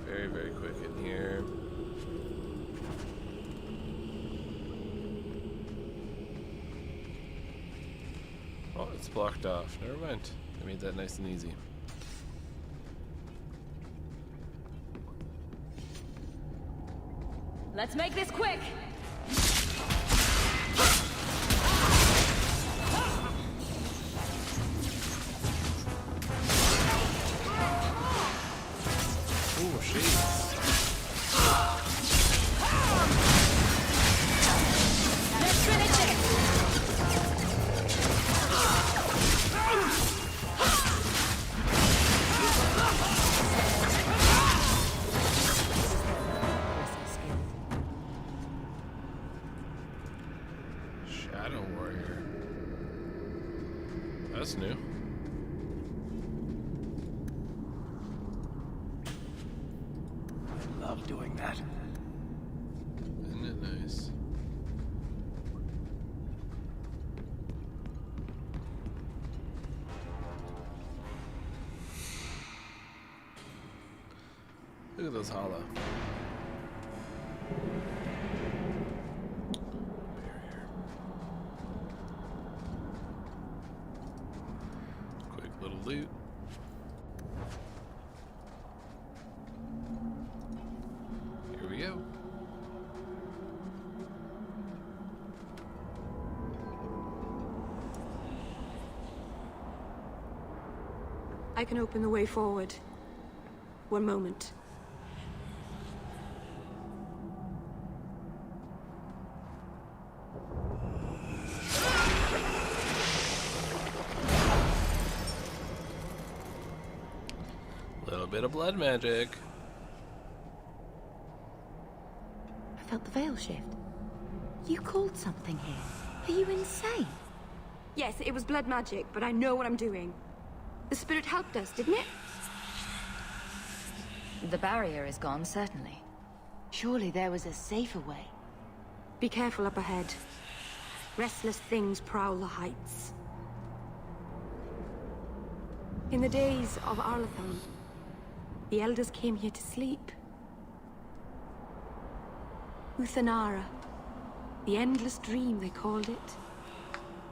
very, very quick in here. Oh, it's blocked off. Never mind. I made that nice and easy. Let's make this quick! Oh, jeez. Let's finish Shadow Warrior. That's new. I love doing that. Isn't it nice? Look at those hollow. Quick little loot. Here we go. I can open the way forward. One moment. Little bit of blood magic. I felt the veil shift. You called something here. Are you insane? Yes, it was blood magic, but I know what I'm doing. The spirit helped us, didn't it? The barrier is gone, certainly. Surely there was a safer way. Be careful up ahead. Restless things prowl the heights. In the days of Arlathan, the elders came here to sleep. Uthanara. The endless dream, they called it.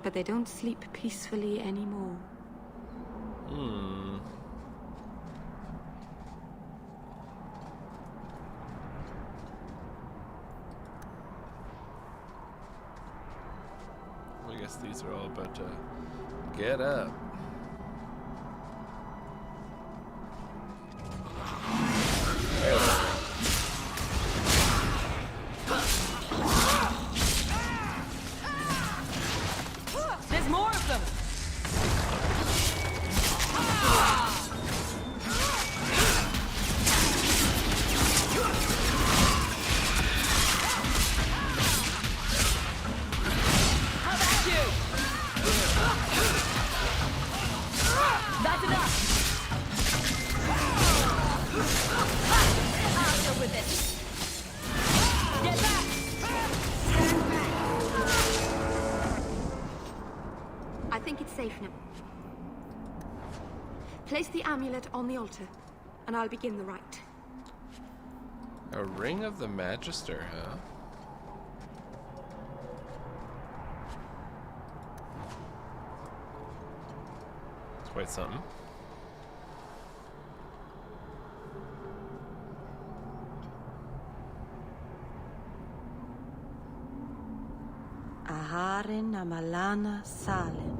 But they don't sleep peacefully anymore. I guess these are all about to get up. There's more of them! How about you? That's enough! I'll deal with this. Get back! I think it's safe now. Place the amulet on the altar, and I'll begin the rite. A ring of the Magister, huh? It's quite something. Aharin amalana salen.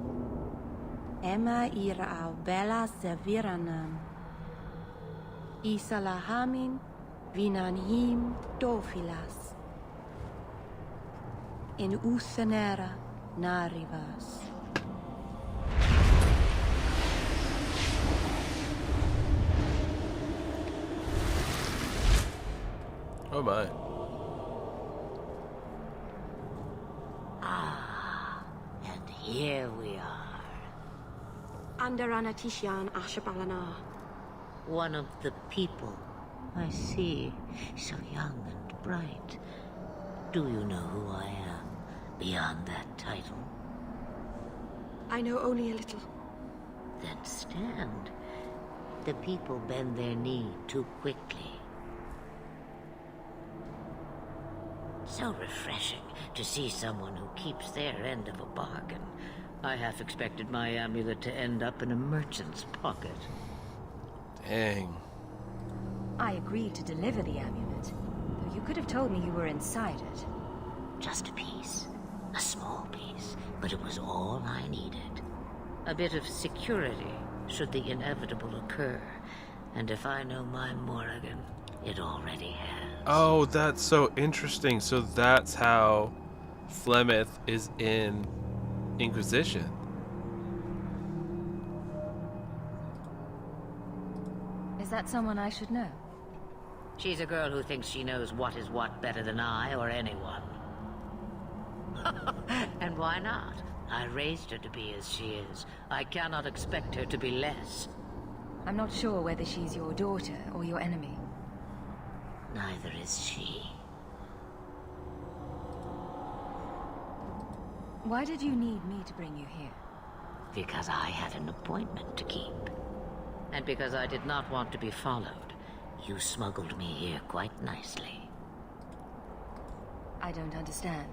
Emma ira au bella zeviranam. Isalahamin vinanhim dofilas. In usanera narivas. Oh my. And here we are. Andarana Tishan Ashabalana. One of the people. I see. So young and bright. Do you know who I am, beyond that title? I know only a little. Then stand. The people bend their knee too quickly. So refreshing to see someone who keeps their end of a bargain. I half expected my amulet to end up in a merchant's pocket. Dang. I agreed to deliver the amulet, though you could have told me you were inside it. Just a piece. A small piece. But it was all I needed. A bit of security, should the inevitable occur. And if I know my Morrigan, it already has. Oh, that's so interesting. So that's how Flemeth is in Inquisition. Is that someone I should know? She's a girl who thinks she knows what is what better than I or anyone. And why not? I raised her to be as she is. I cannot expect her to be less. I'm not sure whether she's your daughter or your enemy. Neither is she. Why did you need me to bring you here? Because I had an appointment to keep. And because I did not want to be followed, you smuggled me here quite nicely. I don't understand.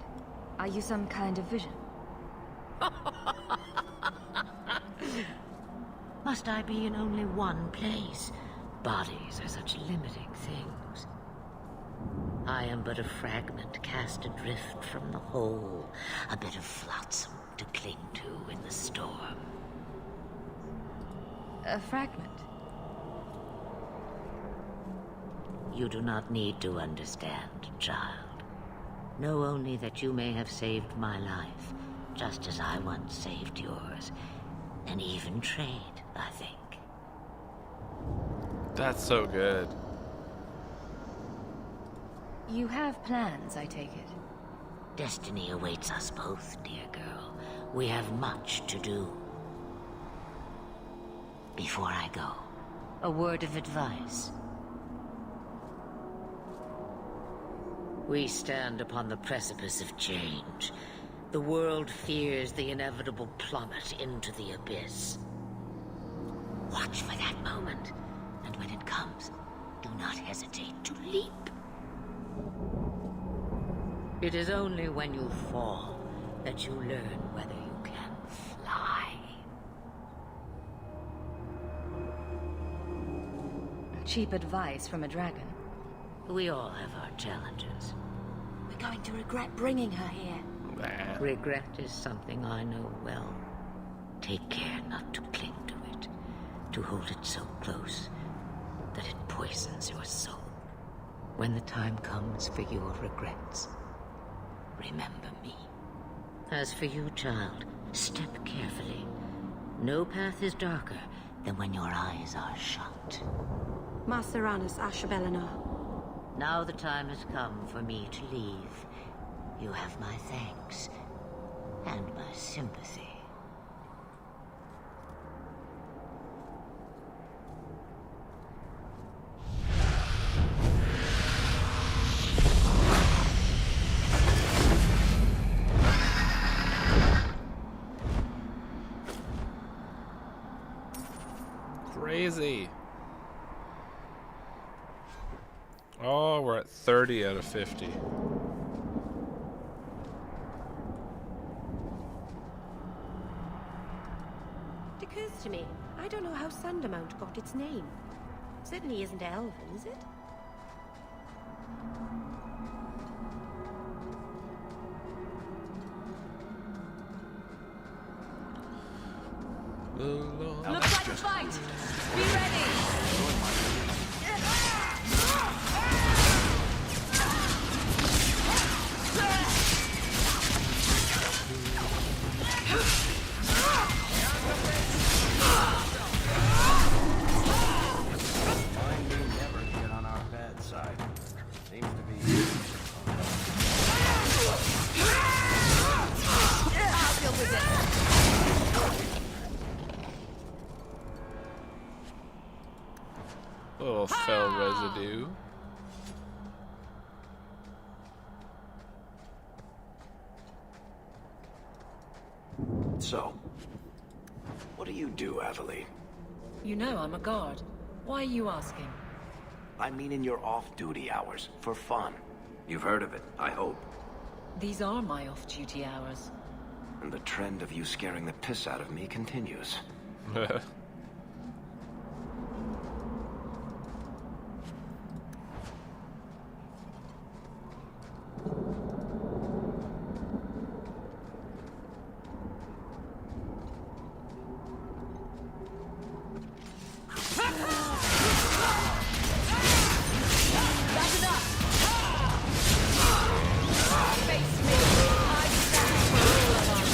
Are you some kind of vision? Must I be in only one place? Bodies are such limiting things. I am but a fragment cast adrift from the whole, a bit of flotsam to cling to in the storm. A fragment? You do not need to understand, child. Know only that you may have saved my life, just as I once saved yours. And even trade, I think. That's so good. You have plans, I take it. Destiny awaits us both, dear girl. We have much to do. Before I go, a word of advice. We stand upon the precipice of change. The world fears the inevitable plummet into the abyss. Watch for that moment, and when it comes, do not hesitate to leap. It is only when you fall that you learn whether you can fly. Cheap advice from a dragon. We all have our challenges. We're going to regret bringing her here. Regret is something I know well. Take care not to cling to it, to hold it so close that it poisons your soul. When the time comes for your regrets, remember me. As for you, child, step carefully. No path is darker than when your eyes are shut. Maceranus Ashbellinar. Now the time has come for me to leave. You have my thanks and my sympathy. Crazy. Oh, we're at 30 out of 50. It occurs to me, I don't know how Sandamount got its name. Certainly isn't Elven, is it? Looks like a fight! Be ready! Mind you never get on our bad side. Seems to be... I'll deal with it! Little fell residue. So, what do you do, Aveline? You know I'm a guard. Why are you asking? I mean in your off-duty hours, for fun. You've heard of it, I hope. These are my off-duty hours. And the trend of you scaring the piss out of me continues. That's enough! Face me! I stand for all of us!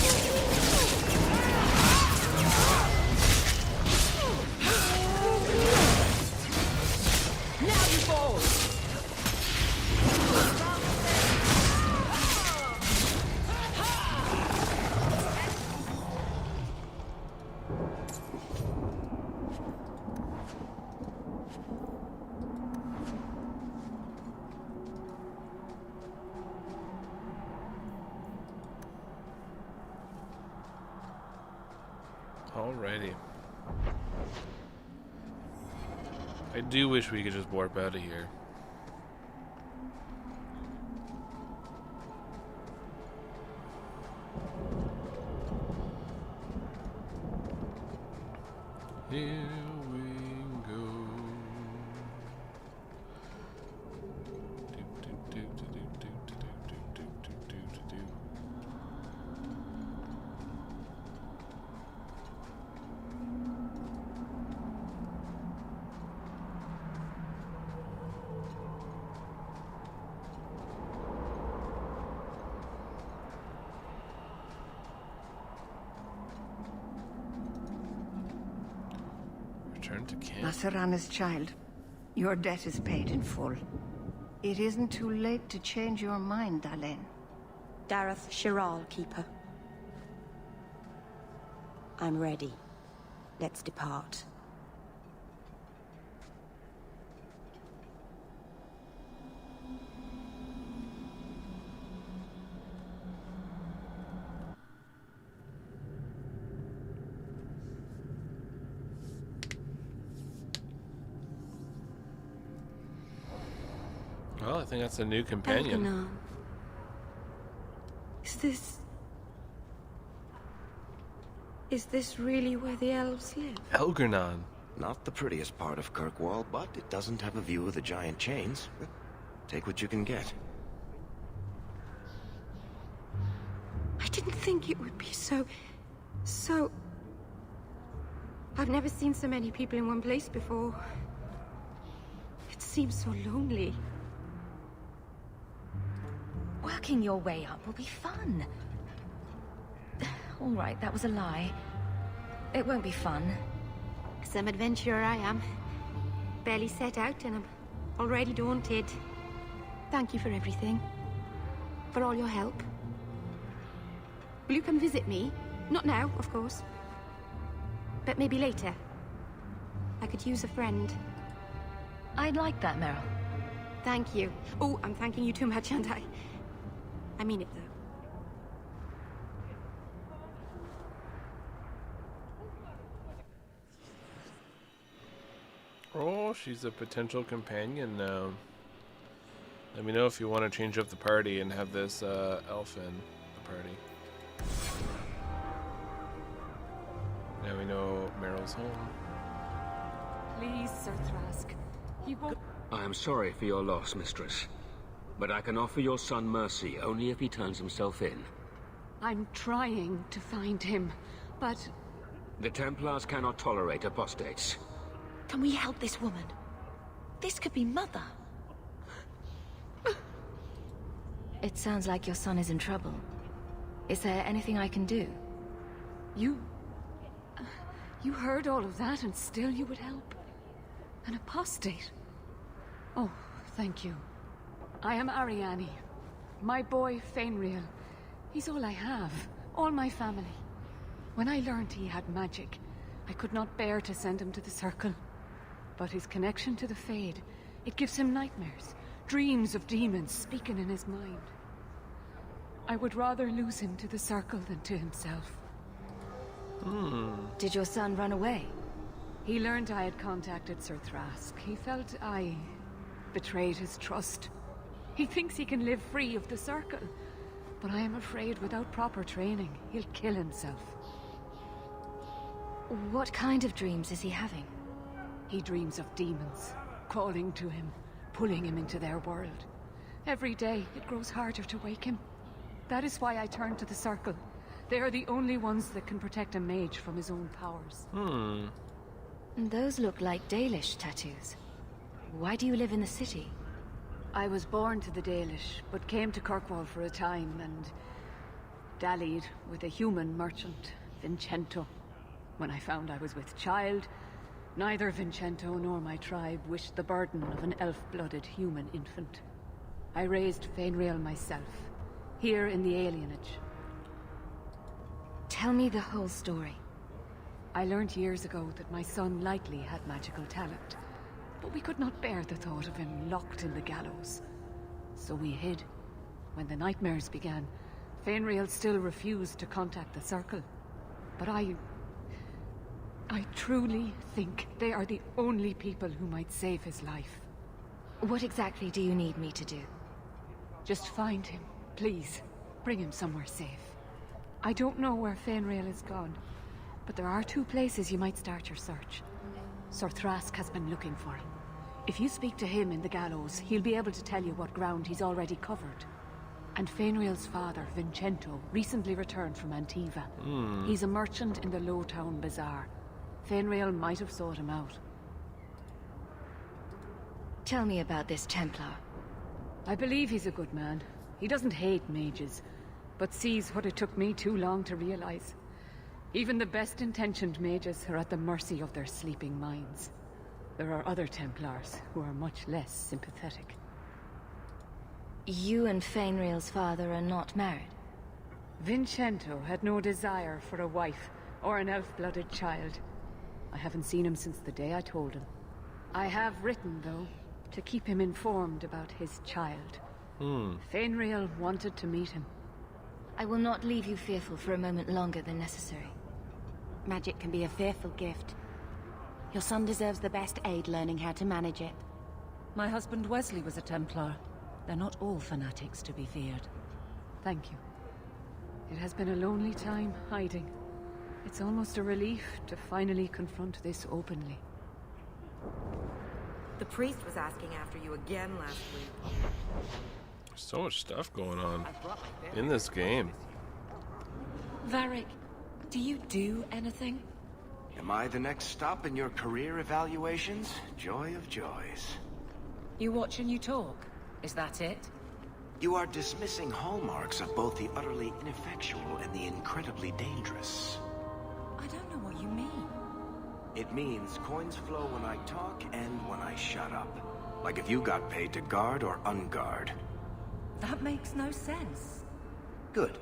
Alrighty. I do wish we could just warp out of here. Here we go. Return to camp. Nasarana's child, your debt is paid in full. It isn't too late to change your mind, Dalen. Dareth Shiral, Keeper. I'm ready. Let's depart. Well, I think that's a new companion. Elganon. Is this really where the elves live? Elganon. Not the prettiest part of Kirkwall, but it doesn't have a view of the giant chains. Take what you can get. I didn't think it would be so... I've never seen so many people in one place before. It seems so lonely. Working your way up will be fun. All right, that was a lie. It won't be fun. Some adventurer I am. Barely set out and I'm already daunted. Thank you for everything. For all your help. Will you come visit me? Not now, of course. But maybe later. I could use a friend. I'd like that, Meryl. Thank you. Oh, I'm thanking you too much, aren't I? I mean it, though. Oh, she's a potential companion now. Let me know if you want to change up the party and have this elf in the party. Now we know Meryl's home. Please, Sir Thrask. He won't... I am sorry for your loss, mistress. But I can offer your son mercy only if he turns himself in. I'm trying to find him, but... The Templars cannot tolerate apostates. Can we help this woman? This could be Mother. It sounds like your son is in trouble. Is there anything I can do? You heard all of that and still you would help? An apostate? Oh, thank you. I am Arianni. My boy, Fainriel. He's all I have. All my family. When I learned he had magic, I could not bear to send him to the Circle. But his connection to the Fade, it gives him nightmares. Dreams of demons speaking in his mind. I would rather lose him to the Circle than to himself. Did your son run away? He learned I had contacted Sir Thrask. He felt I betrayed his trust. He thinks he can live free of the Circle. But I am afraid without proper training, he'll kill himself. What kind of dreams is he having? He dreams of demons, calling to him, pulling him into their world. Every day, it grows harder to wake him. That is why I turned to the Circle. They are the only ones that can protect a mage from his own powers. Those look like Dalish tattoos. Why do you live in the city? I was born to the Dalish, but came to Kirkwall for a time and dallied with a human merchant, Vincento. When I found I was with child, neither Vincento nor my tribe wished the burden of an elf-blooded human infant. I raised Fainriel myself, here in the alienage. Tell me the whole story. I learned years ago that my son likely had magical talent, but we could not bear the thought of him locked in the gallows. So we hid. When the nightmares began, Fainriel still refused to contact the Circle. But I I truly think they are the only people who might save his life. What exactly do you need me to do? Just find him, please. Bring him somewhere safe. I don't know where Fainrail is gone, but there are 2 places you might start your search. Sir Thrask has been looking for him. If you speak to him in the gallows, he'll be able to tell you what ground he's already covered. And Fainrail's father, Vincento, recently returned from Antiva. He's a merchant in the Lowtown Bazaar. Fainrail might have sought him out. Tell me about this Templar. I believe he's a good man. He doesn't hate mages, but sees what it took me too long to realize. Even the best-intentioned mages are at the mercy of their sleeping minds. There are other Templars who are much less sympathetic. You and Fainrail's father are not married? Vincento had no desire for a wife or an elf-blooded child. I haven't seen him since the day I told him. I have written, though, to keep him informed about his child. Fainrail wanted to meet him. I will not leave you fearful for a moment longer than necessary. Magic can be a fearful gift. Your son deserves the best aid learning how to manage it. My husband Wesley was a Templar. They're not all fanatics to be feared. Thank you. It has been a lonely time hiding. It's almost a relief to finally confront this openly. The priest was asking after you again last week. So much stuff going on in this game. Varric, do you do anything? Am I the next stop in your career evaluations? Joy of joys. You watch and you talk. Is that it? You are dismissing hallmarks of both the utterly ineffectual and the incredibly dangerous. I don't know what you mean. It means coins flow when I talk and when I shut up. Like if you got paid to guard or unguard. That makes no sense. Good.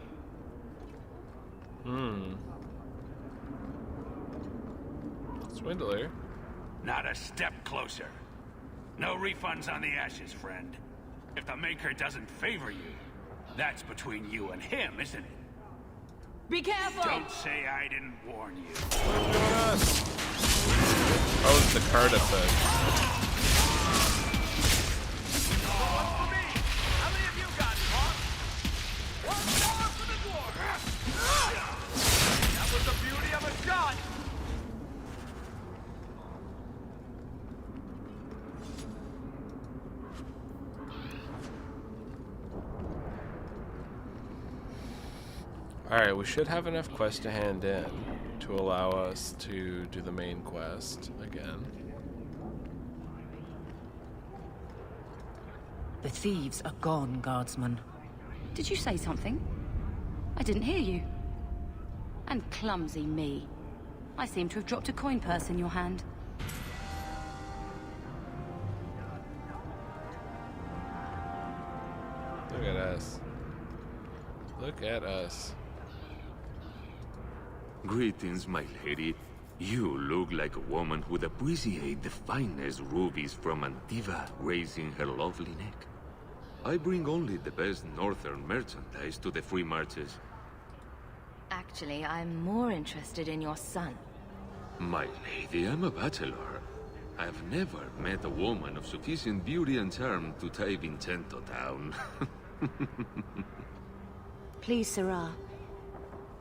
Swindler. Not a step closer. No refunds on the ashes, friend. If the Maker doesn't favor you, that's between you and him, isn't it? Be careful! Don't say I didn't warn you. Oh, it's the card effect. That was the beauty of a shot! Alright, we should have enough quests to hand in to allow us to do the main quest again. The thieves are gone, guardsman. Did you say something? I didn't hear you. And clumsy me. I seem to have dropped a coin purse in your hand. Look at us. Look at us. Greetings, my lady. You look like a woman who'd appreciate the finest rubies from Antiva raising her lovely neck. I bring only the best northern merchandise to the free marches. Actually, I'm more interested in your son. My lady, I'm a bachelor. I've never met a woman of sufficient beauty and charm to tie Vincento down. Please, Sirrah.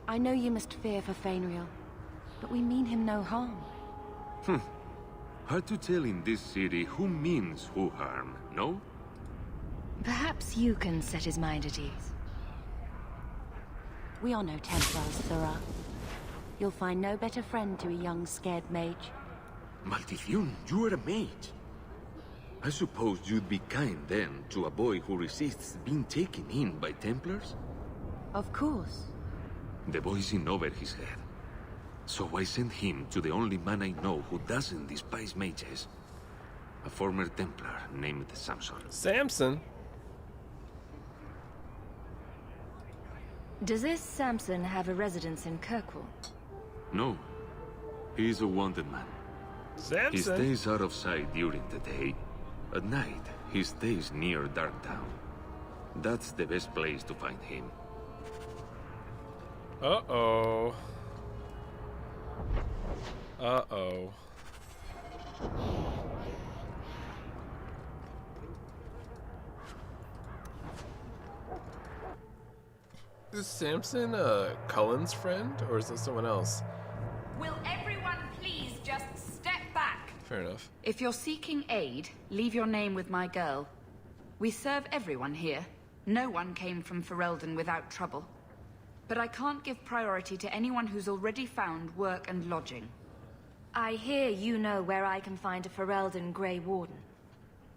I know you must fear for Fainrail, but we mean him no harm. Hard to tell in this city who means who harm, no? Perhaps you can set his mind at ease. We are no Templars, Sirrah. You'll find no better friend to a young, scared mage. Maldición, you are a mage. I suppose you'd be kind then to a boy who resists being taken in by Templars? Of course. The boy's in over his head. So I sent him to the only man I know who doesn't despise mages. A former Templar named Samson. Samson? Does this Samson have a residence in Kirkwall? No. He's a wanted man. Samson? He stays out of sight during the day. At night, he stays near Darktown. That's the best place to find him. Uh-oh. Uh-oh. Is Samson Cullen's friend, or is this someone else? Will everyone please just step back? Fair enough. If you're seeking aid, leave your name with my girl. We serve everyone here. No one came from Ferelden without trouble. But I can't give priority to anyone who's already found work and lodging. I hear you know where I can find a Ferelden Grey Warden.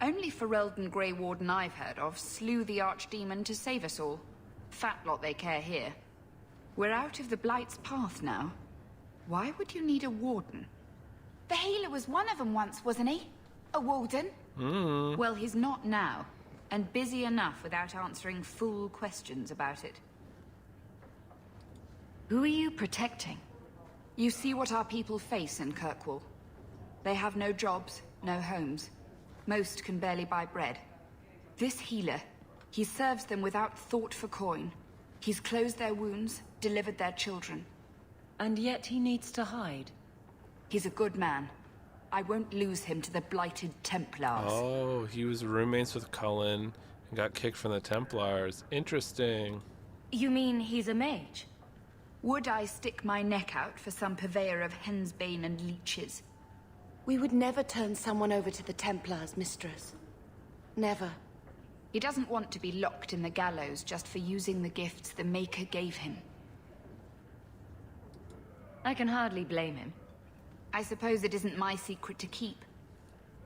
Only Ferelden Grey Warden I've heard of slew the Archdemon to save us all. Fat lot they care here. We're out of the Blight's path now. Why would you need a warden? The healer was one of them once, wasn't he? A warden? Well, he's not now, and busy enough without answering fool questions about it. Who are you protecting? You see what our people face in Kirkwall. They have no jobs, no homes. Most can barely buy bread. This healer, he serves them without thought for coin. He's closed their wounds, delivered their children. And yet he needs to hide. He's a good man. I won't lose him to the Blighted Templars. Oh, he was roommates with Cullen and got kicked from the Templars. Interesting. You mean he's a mage? Would I stick my neck out for some purveyor of hensbane and leeches? We would never turn someone over to the Templars, mistress. Never. He doesn't want to be locked in the gallows just for using the gifts the Maker gave him. I can hardly blame him. I suppose it isn't my secret to keep.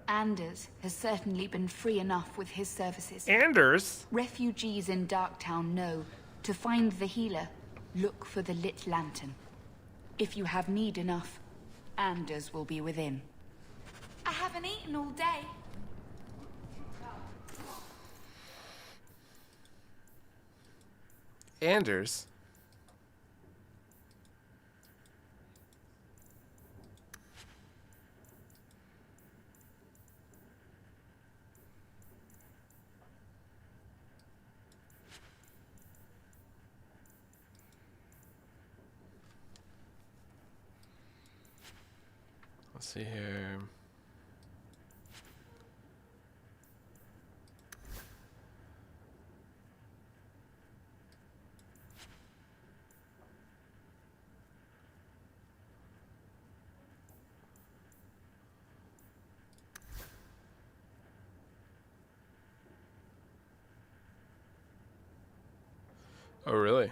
Anders has certainly been free enough with his services. Anders? Refugees in Darktown know, to find the healer, look for the lit lantern. If you have need enough, Anders will be within. I haven't eaten all day. Anders? Let's see here. Oh, really?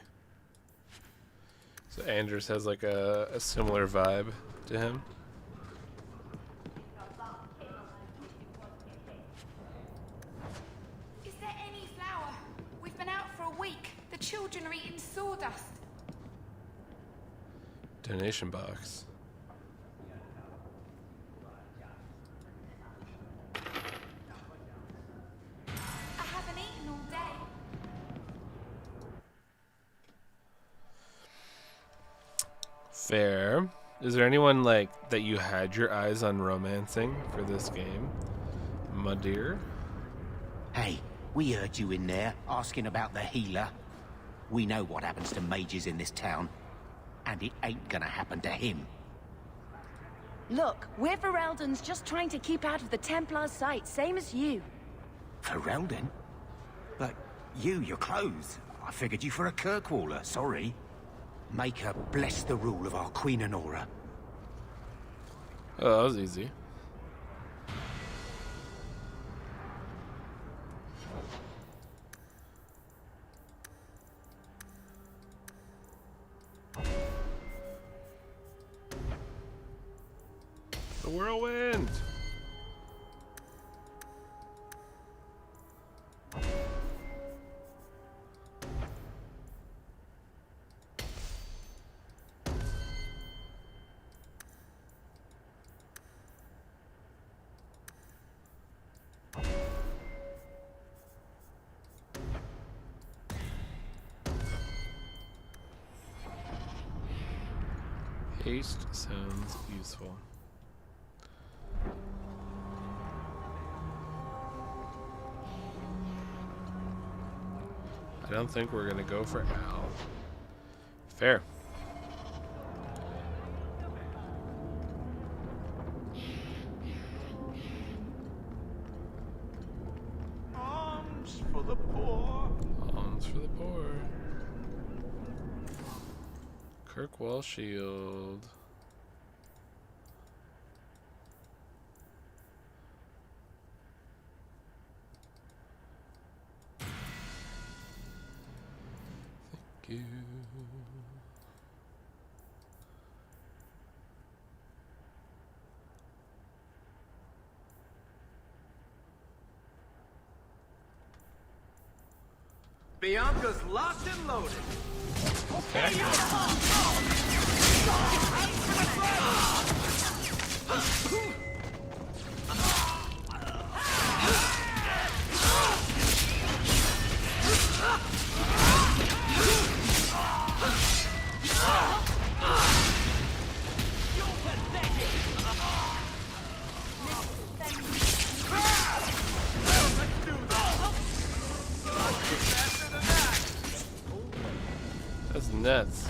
So Anders has like a similar vibe to him. Is there any flour? We've been out for a week. The children are eating sawdust. Donation box. I haven't eaten all day. Fair. Is there anyone like that you had your eyes on romancing for this game, my dear? Hey, we heard you in there asking about the healer. We know what happens to mages in this town, and it ain't gonna happen to him. Look, we're Fereldans just trying to keep out of the Templars' sight, same as you. Ferelden? But you're clothes. I figured you for a Kirkwaller, sorry. Make her bless the rule of our Queen Honora. Oh, that was easy. The whirlwind! Haste sounds useful. I don't think we're gonna go for Al. Fair. Kirkwall shield. Thank you. Bianca's locked and loaded. Okay. That's nuts.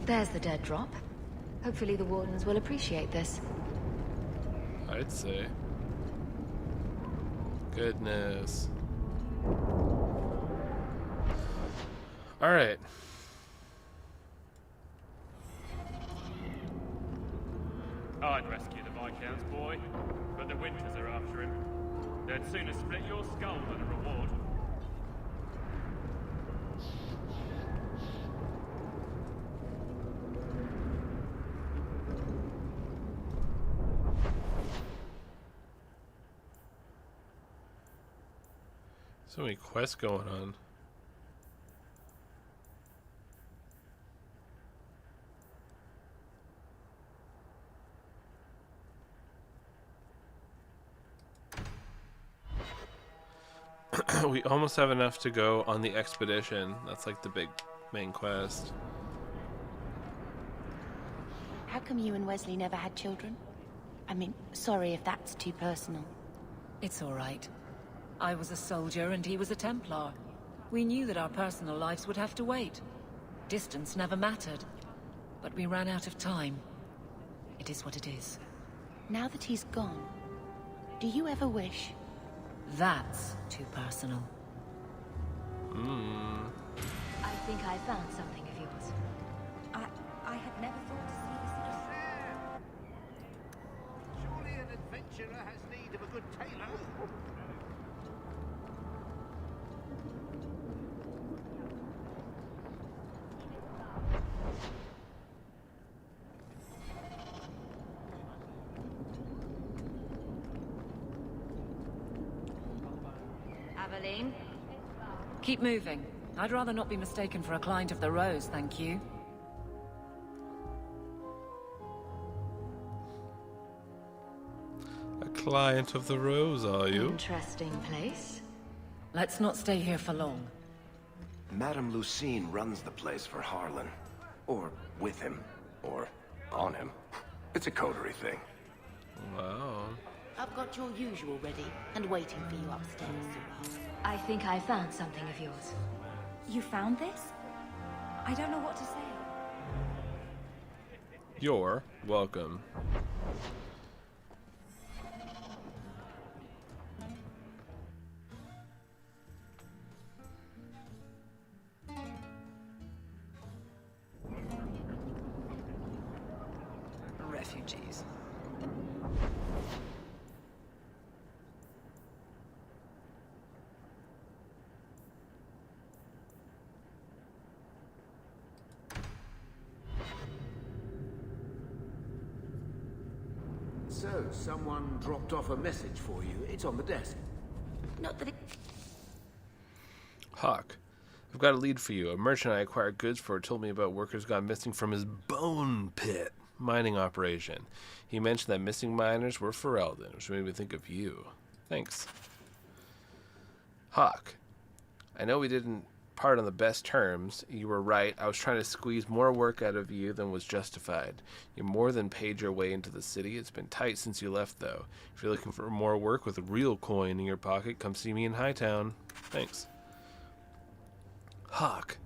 There's the dead drop. Hopefully the Wardens will appreciate this. I'd say. Goodness. Alright. I'd rescue the Viscount's boy, but the Winters are after him. They'd sooner split your skull than a reward. So many quests going on. We almost have enough to go on the expedition. That's like the big main quest. How come you and Wesley never had children? I mean, sorry if that's too personal. It's all right. I was a soldier and he was a Templar. We knew that our personal lives would have to wait. Distance never mattered. But we ran out of time. It is what it is. Now that he's gone, do you ever wish? That's too personal. I think I found something of yours. I had never thought to see this sort of... Surely an adventurer has need of a good tailor. Aveline? Keep moving. I'd rather not be mistaken for a client of the Rose, thank you. A client of the Rose, are you? Interesting place. Let's not stay here for long. Madame Lucine runs the place for Harlan. Or with him. Or on him. It's a coterie thing. Wow. I've got your usual ready and waiting for you upstairs. I think I found something of yours. You found this? I don't know what to say. You're welcome. Refugees. So, someone dropped off a message for you. It's on the desk. Not that it... Hawk, I've got a lead for you. A merchant I acquired goods for told me about workers gone missing from his bone pit mining operation. He mentioned that missing miners were Ferelden, which made me think of you. Thanks. Hawk, I know we didn't part on the best terms. You were right. I was trying to squeeze more work out of you than was justified. You more than paid your way into the city. It's been tight since you left, though. If you're looking for more work with real coin in your pocket, come see me in Hightown. Thanks. Hawk,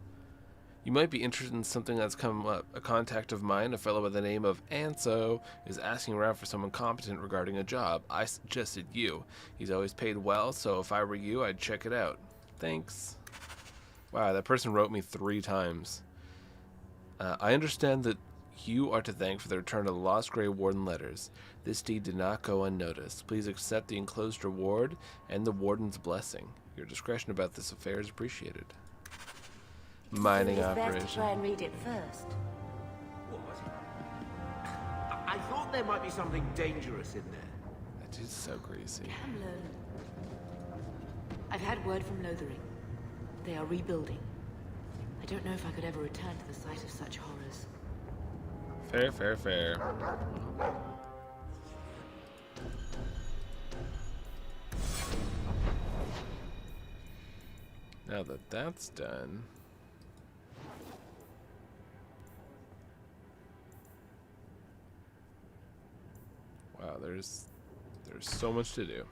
You might be interested in something that's come up. A contact of mine, a fellow by the name of Anso, is asking around for someone competent regarding a job. I suggested you. He's always paid well, so if I were you, I'd check it out. Thanks. Wow, that person wrote me 3 times. I understand that you are to thank for the return of the Lost Grey Warden letters. This deed did not go unnoticed. Please accept the enclosed reward and the Warden's blessing. Your discretion about this affair is appreciated. Mining It's best operation. to try and read it first. I thought there might be something dangerous in there. That dude's so greasy. Camlin. I've had word from Lothering. They are rebuilding. I don't know if I could ever return to the site of such horrors. Fair, fair, fair. Now that that's done... Wow, there's so much to do.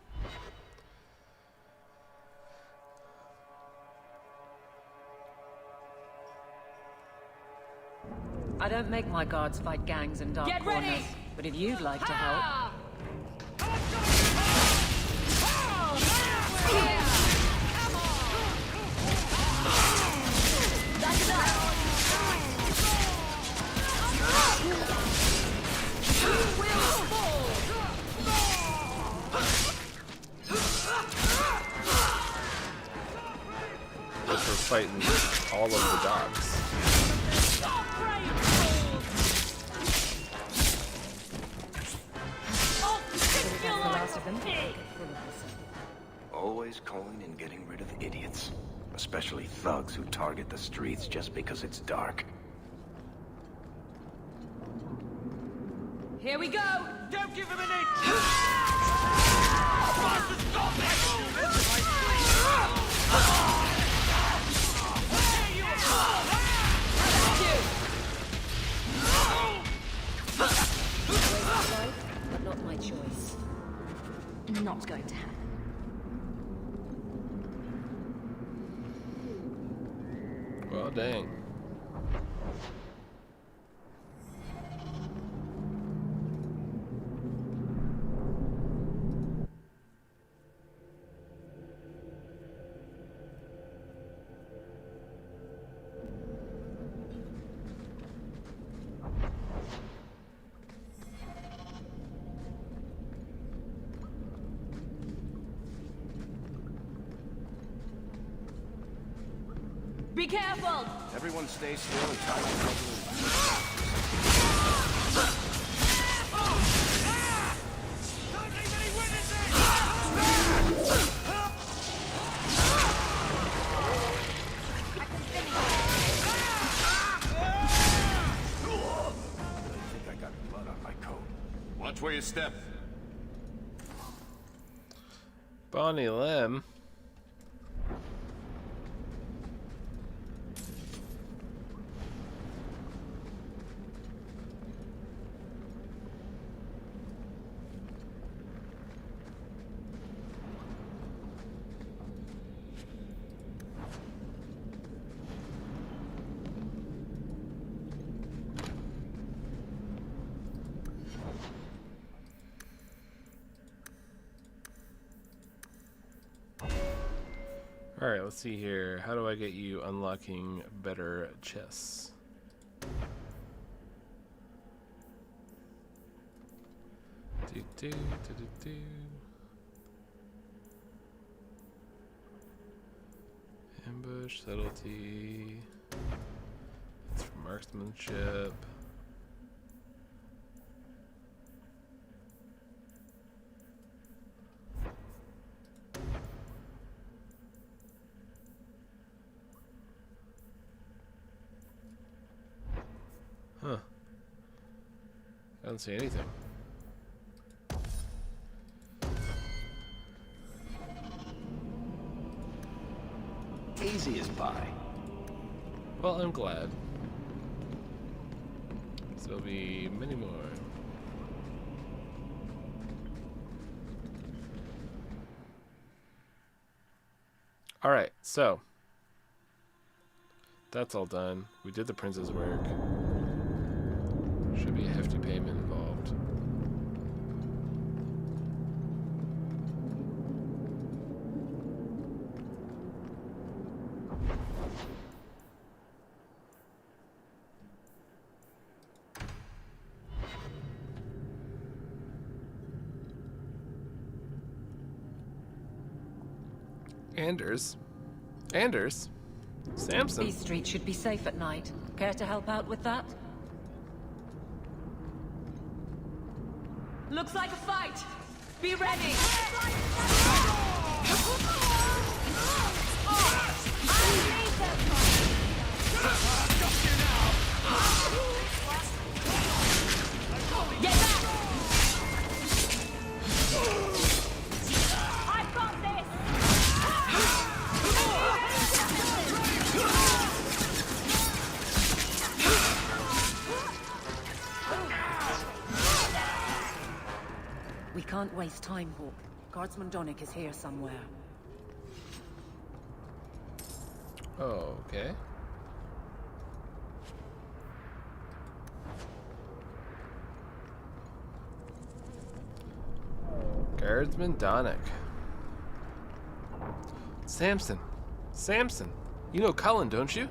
I don't make my guards fight gangs in dark corners, but if you'd like to help... Guess we're fighting all of the dogs. Always calling and getting rid of idiots. Especially thugs who target the streets just because it's dark. Here we go! Don't give him an inch! Master, stop it! But not my choice. Not going to happen. Well, dang. Be careful! Everyone stay still and try to Watch where you step. Bonnie Lim. Alright, let's see here. How do I get you unlocking better chests? Ambush, subtlety. That's for marksmanship. Huh. I don't see anything. Easy as pie. Well, I'm glad. So there'll be many more. Alright, so That's all done. We did the prince's work. Should be a hefty payment involved. Anders? Samson? East Street should be safe at night. Care to help out with that? Looks like a fight! Be ready! Get back! I've got this! We can't waste time, Hawk. Guardsman Donnick is here somewhere. Oh, okay. Guardsman Donnick. Samson. You know Cullen, don't you?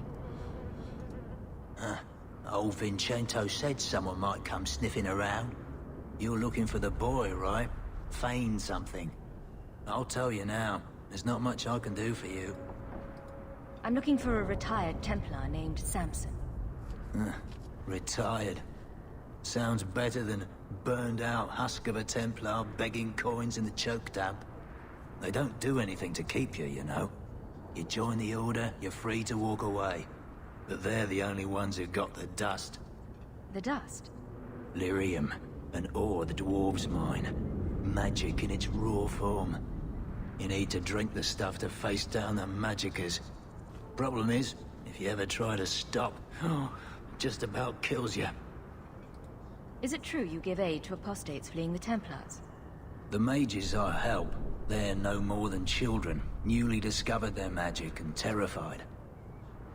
Old Vincento said someone might come sniffing around. You're looking for the boy, right? Feign something. I'll tell you now, there's not much I can do for you. I'm looking for a retired Templar named Samson. Retired. Sounds better than burned-out husk of a Templar begging coins in the choke damp. They don't do anything to keep you, you know. You join the Order, you're free to walk away. But they're the only ones who got the dust. The dust? Lyrium, an ore the dwarves mine. Magic in its raw form. You need to drink the stuff to face down the magicers. Problem is, if you ever try to stop, it just about kills you. Is it true you give aid to apostates fleeing the Templars? The mages I help, they're no more than children, newly discovered their magic and terrified.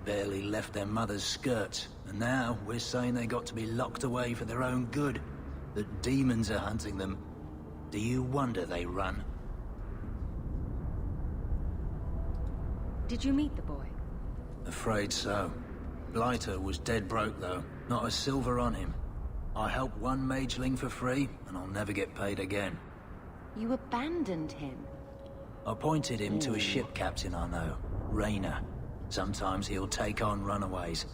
Barely left their mother's skirts, and now we're saying they got to be locked away for their own good. That demons are hunting them. Do you wonder they run? Did you meet the boy? Afraid so. Blighter was dead broke though, not a silver on him. I helped one mageling for free, and I'll never get paid again. You abandoned him? I pointed him to a ship captain I know, Rayner. Sometimes he'll take on runaways.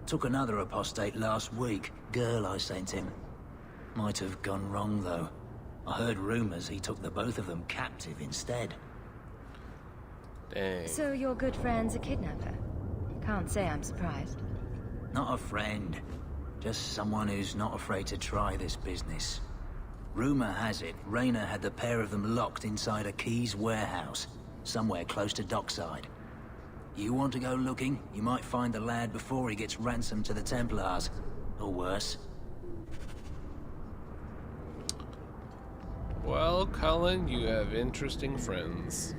Took another apostate last week, girl I sent him. Might have gone wrong though. I heard rumors he took the both of them captive instead. Dang. So your good friend's a kidnapper? Can't say I'm surprised. Not a friend. Just someone who's not afraid to try this business. Rumor has it, Rayner had the pair of them locked inside a Keys warehouse, somewhere close to Dockside. You want to go looking, you might find the lad before he gets ransomed to the Templars. Or worse. Well, Cullen, you have interesting friends.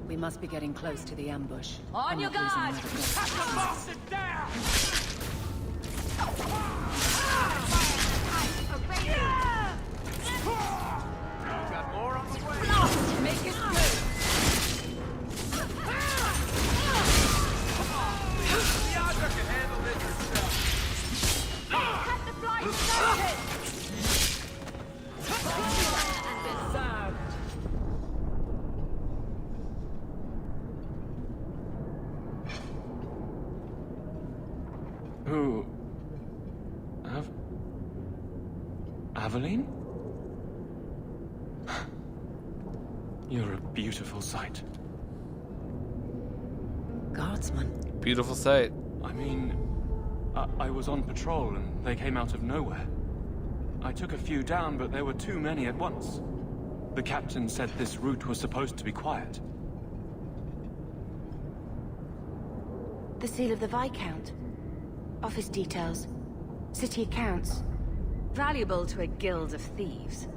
We must be getting close to the ambush. On your guard! Have to boss it down! Got more on the way. Make it good! The Adra can handle this herself. Cut the flying circuit! Who? Aveline? You're a beautiful sight. Guardsman. Beautiful sight. I mean, I was on patrol and they came out of nowhere. I took a few down, but there were too many at once. The captain said this route was supposed to be quiet. The seal of the Viscount. Office details. City accounts. Valuable to a guild of thieves.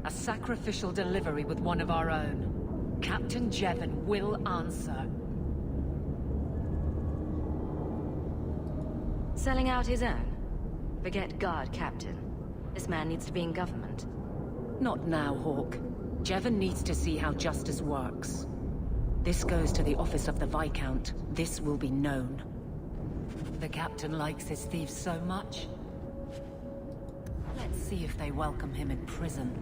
A sacrificial delivery with one of our own. Captain Jevon will answer. Selling out his own? Forget guard captain. This man needs to be in government. Not now, Hawk. Jevon needs to see how justice works. This goes to the office of the Viscount. This will be known. The captain likes his thieves so much. Let's see if they welcome him in prison.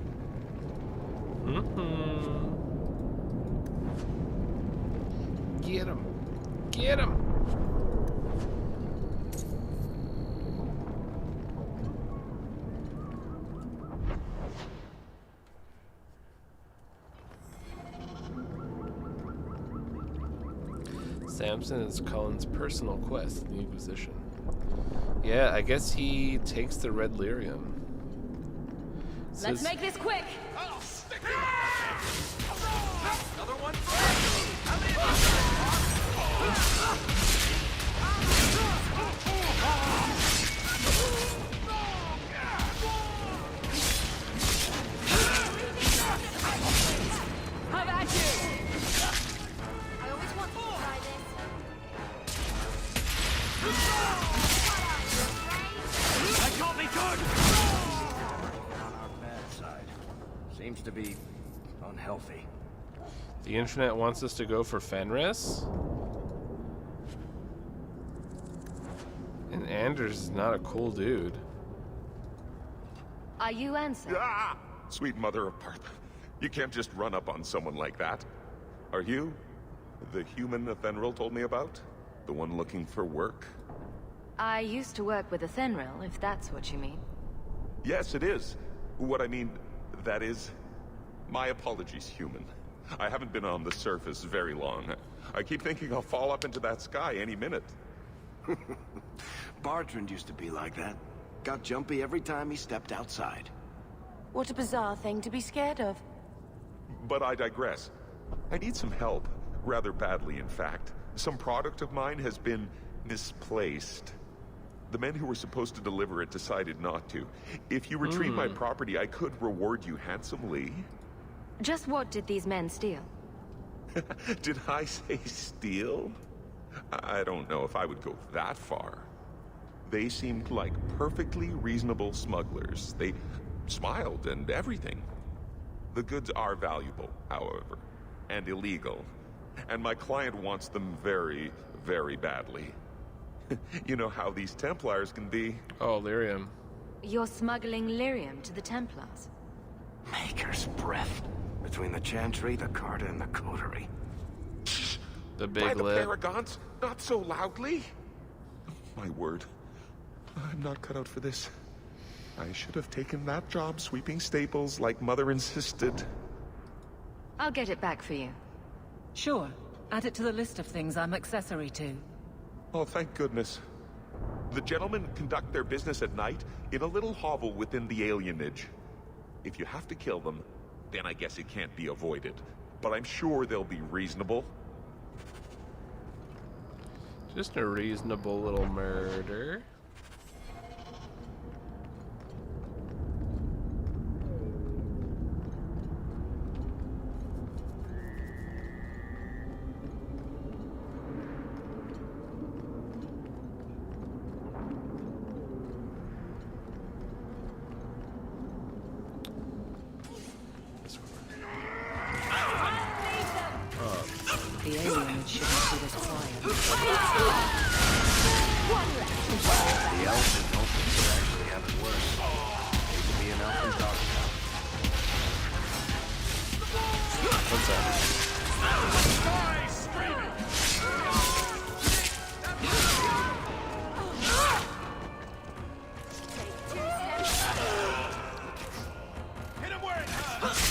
Get him. Get him. Samson is Cullen's personal quest in the Inquisition. Yeah, I guess he takes the Red Lyrium. Let's make this quick! Another one? How about you? I always wanted to try this. That can't be good! On our bad side. Seems to be unhealthy. The internet wants us to go for Fenris? And Anders is not a cool dude. Are you Ansel? Ah! Sweet mother of Partha. You can't just run up on someone like that. Are you the human Athenril told me about? The one looking for work? I used to work with Athenril, if that's what you mean. Yes, it is. What I mean, that is... My apologies, human. I haven't been on the surface very long. I keep thinking I'll fall up into that sky any minute. Bartrand used to be like that. Got jumpy every time he stepped outside. What a bizarre thing to be scared of. But I digress. I need some help. Rather badly, in fact. Some product of mine has been misplaced. The men who were supposed to deliver it decided not to. If you retrieve my property, I could reward you handsomely. Just what did these men steal? Did I say steal? I don't know if I would go that far. They seemed like perfectly reasonable smugglers. They smiled and everything. The goods are valuable, however, and illegal. And my client wants them very, very badly. You know how these Templars can be. Oh, lyrium. You're smuggling lyrium to the Templars? Maker's breath. Between the Chantry, the Carta, and the Coterie. The By big the lip. Paragons, not so loudly. My word. I'm not cut out for this. I should have taken that job sweeping stables like Mother insisted. I'll get it back for you. Sure. Add it to the list of things I'm accessory to. Oh, thank goodness. The gentlemen conduct their business at night in a little hovel within the alienage. If you have to kill them, then I guess it can't be avoided. But I'm sure they'll be reasonable. Just a reasonable little murder. The alienage shouldn't be this quiet. The elves in Milton actually have it worse. Hate to be an elf in Dogtown. What's that? Hit him where it hurts!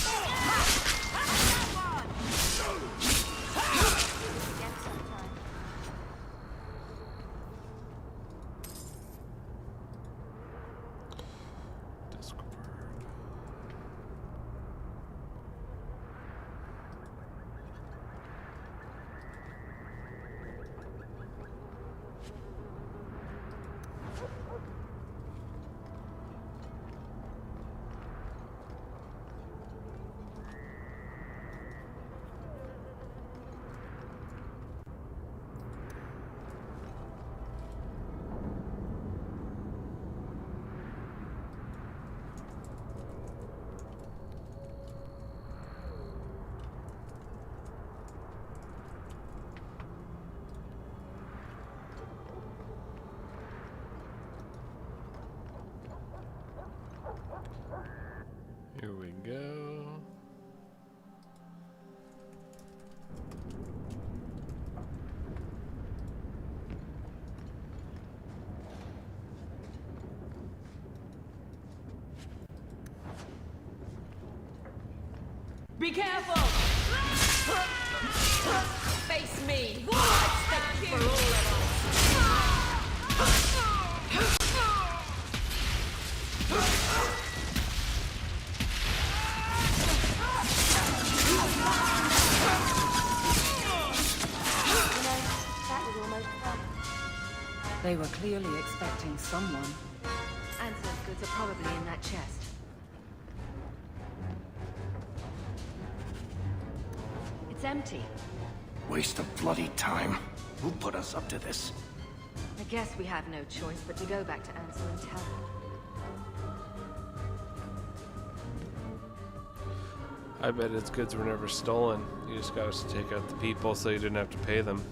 Be careful! Face me! I expect for all of us! That was almost fun. They were clearly expecting someone. Answer's goods are probably in that chest. It's empty. Waste of bloody time. Who put us up to this? I guess we have no choice but to go back to Ansel and tell her. I bet its goods were never stolen. You just got us to take out the people so you didn't have to pay them.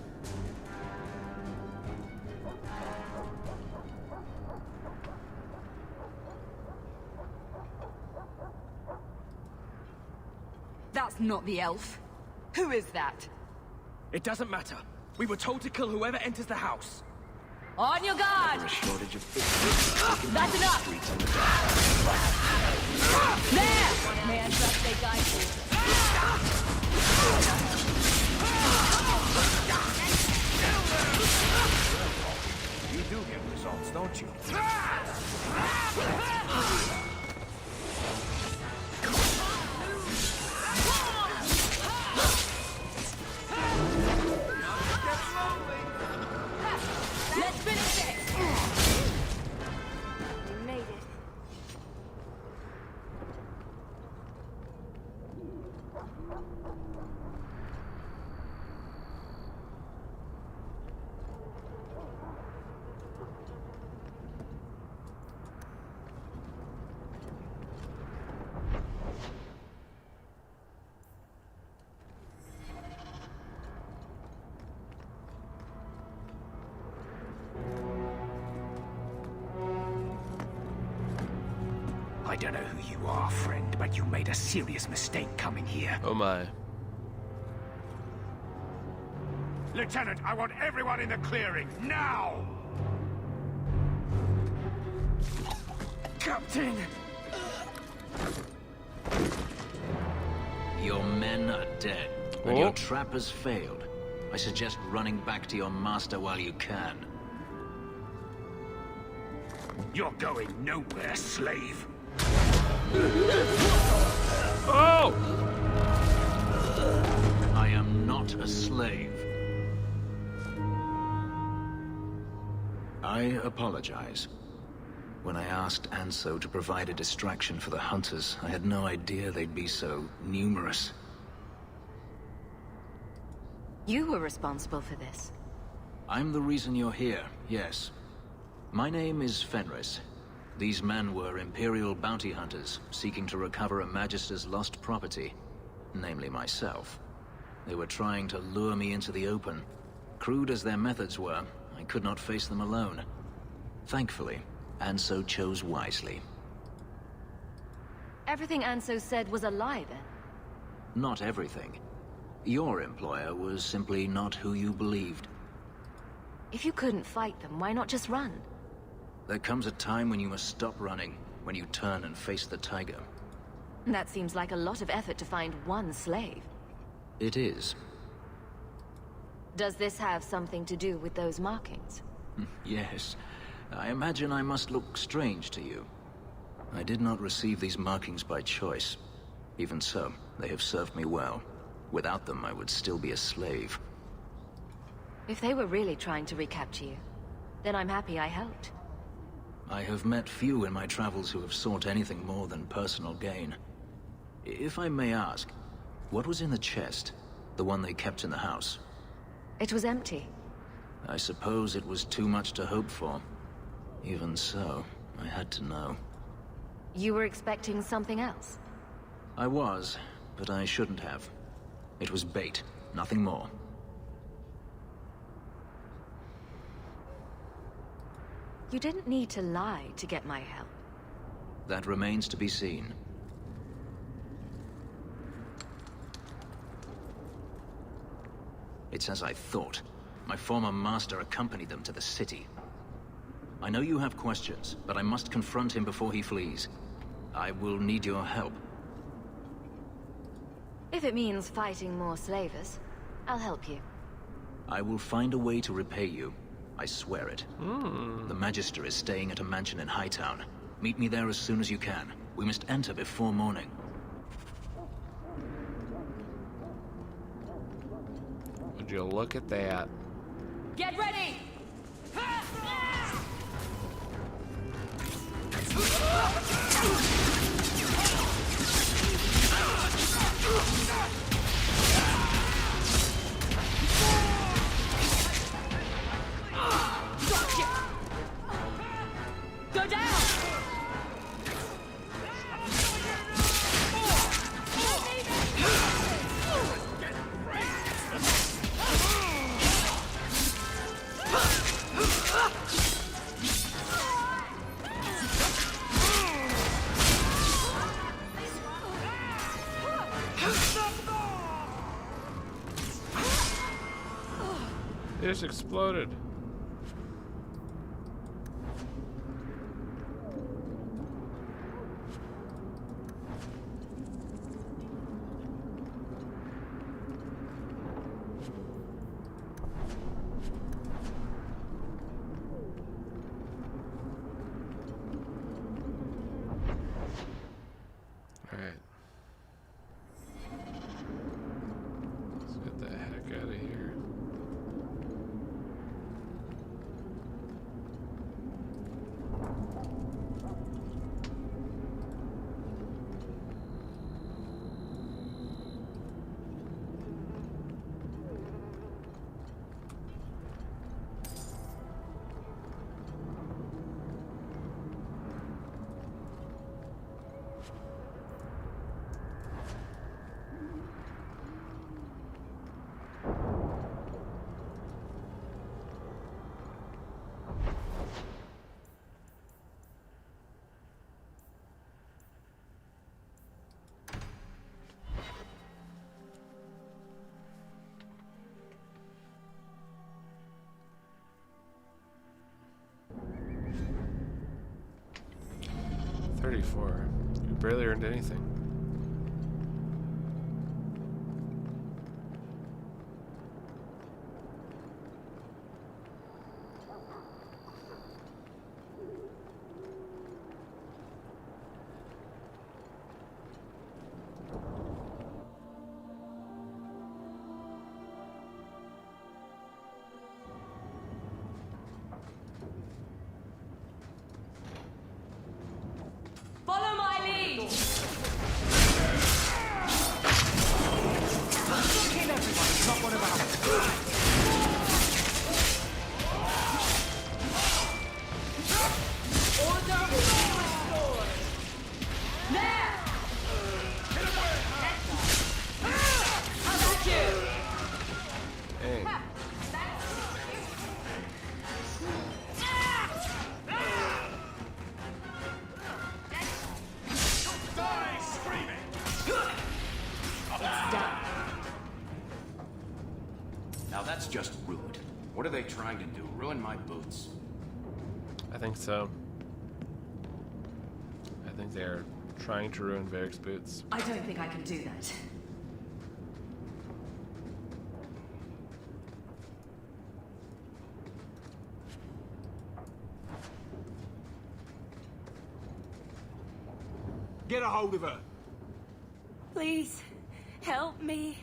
That's not the elf. Who is that? It doesn't matter. We were told to kill whoever enters the house. On your guard! A shortage of That's enough! There! May I trust they guide You do get results, don't you? Let's finish this! We made it. I don't know who you are, friend, but you made a serious mistake coming here. Oh my. Lieutenant, I want everyone in the clearing, now! Captain! Your men are dead, and your trap has failed. I suggest running back to your master while you can. You're going nowhere, slave. Oh! I am not a slave. I apologize. When I asked Anso to provide a distraction for the hunters, I had no idea they'd be so numerous. You were responsible for this. I'm the reason you're here, yes. My name is Fenris. These men were Imperial bounty hunters, seeking to recover a Magister's lost property, namely myself. They were trying to lure me into the open. Crude as their methods were, I could not face them alone. Thankfully, Anso chose wisely. Everything Anso said was a lie, then? Not everything. Your employer was simply not who you believed. If you couldn't fight them, why not just run? There comes a time when you must stop running, when you turn and face the tiger. That seems like a lot of effort to find one slave. It is. Does this have something to do with those markings? Yes. I imagine I must look strange to you. I did not receive these markings by choice. Even so, they have served me well. Without them, I would still be a slave. If they were really trying to recapture you, then I'm happy I helped. I have met few in my travels who have sought anything more than personal gain. If I may ask, what was in the chest? The one they kept in the house? It was empty. I suppose it was too much to hope for. Even so, I had to know. You were expecting something else? I was, but I shouldn't have. It was bait, nothing more. You didn't need to lie to get my help. That remains to be seen. It's as I thought. My former master accompanied them to the city. I know you have questions, but I must confront him before he flees. I will need your help. If it means fighting more slavers, I'll help you. I will find a way to repay you. I swear it. The Magister is staying at a mansion in Hightown. Meet me there as soon as you can. We must enter before morning. Would you look at that? Get ready! Gotcha! Go down! It just exploded. Alright. Let's get the heck out of here. You barely earned anything. Follow my lead! Kill everyone, it's not one of ours. Order restored! There! How about you? Dang. Now that's just rude. What are they trying to do? Ruin my boots? I think so. I think they're trying to ruin Varric's boots. I don't think I can do that. Get a hold of her. Please, help me.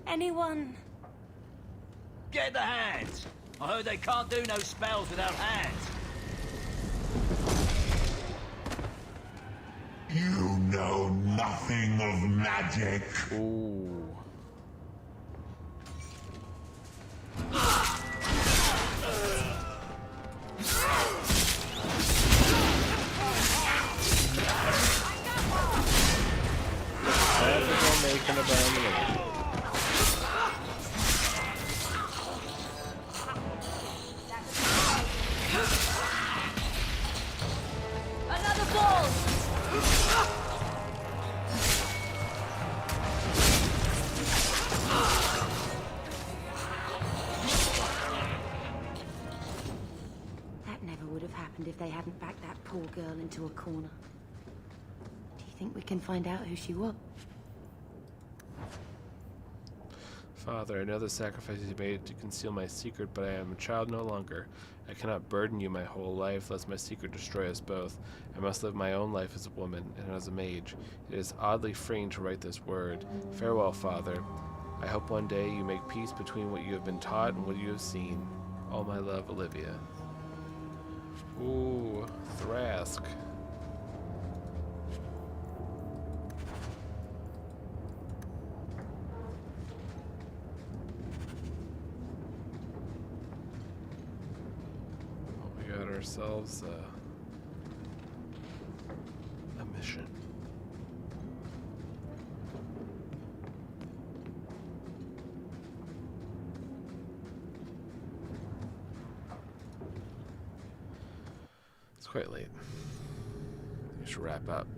Anyone. Get the hands! I heard they can't do no spells without hands. You know nothing of magic. Ooh. Making a bomb. Another ball! That never would have happened if they hadn't backed that poor girl into a corner. Do you think we can find out who she was? Father, I know the sacrifices you made to conceal my secret, but I am a child no longer. I cannot burden you my whole life, lest my secret destroy us both. I must live my own life as a woman and as a mage. It is oddly freeing to write this word. Farewell, Father. I hope one day you make peace between what you have been taught and what you have seen. All my love, Olivia. Ooh, Thrask. Ourselves a mission. It's quite late. We should wrap up.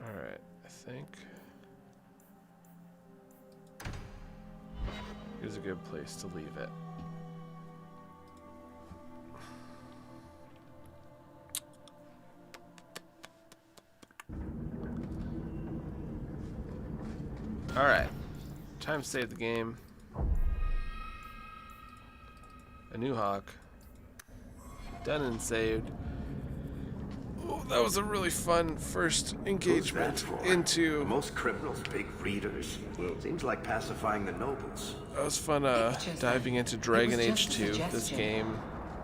Alright, I think here's a good place to leave it. Alright, time to save the game. A new hawk. Done and saved. Oh, that was a really fun first engagement into... Most criminals big readers. Seems like pacifying the nobles. That was fun diving into Dragon Age 2. This game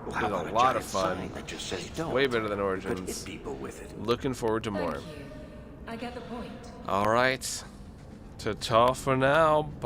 was a lot of fun. Way better than Origins. Looking forward to more. I get the point. Alright. Ta-ta for now.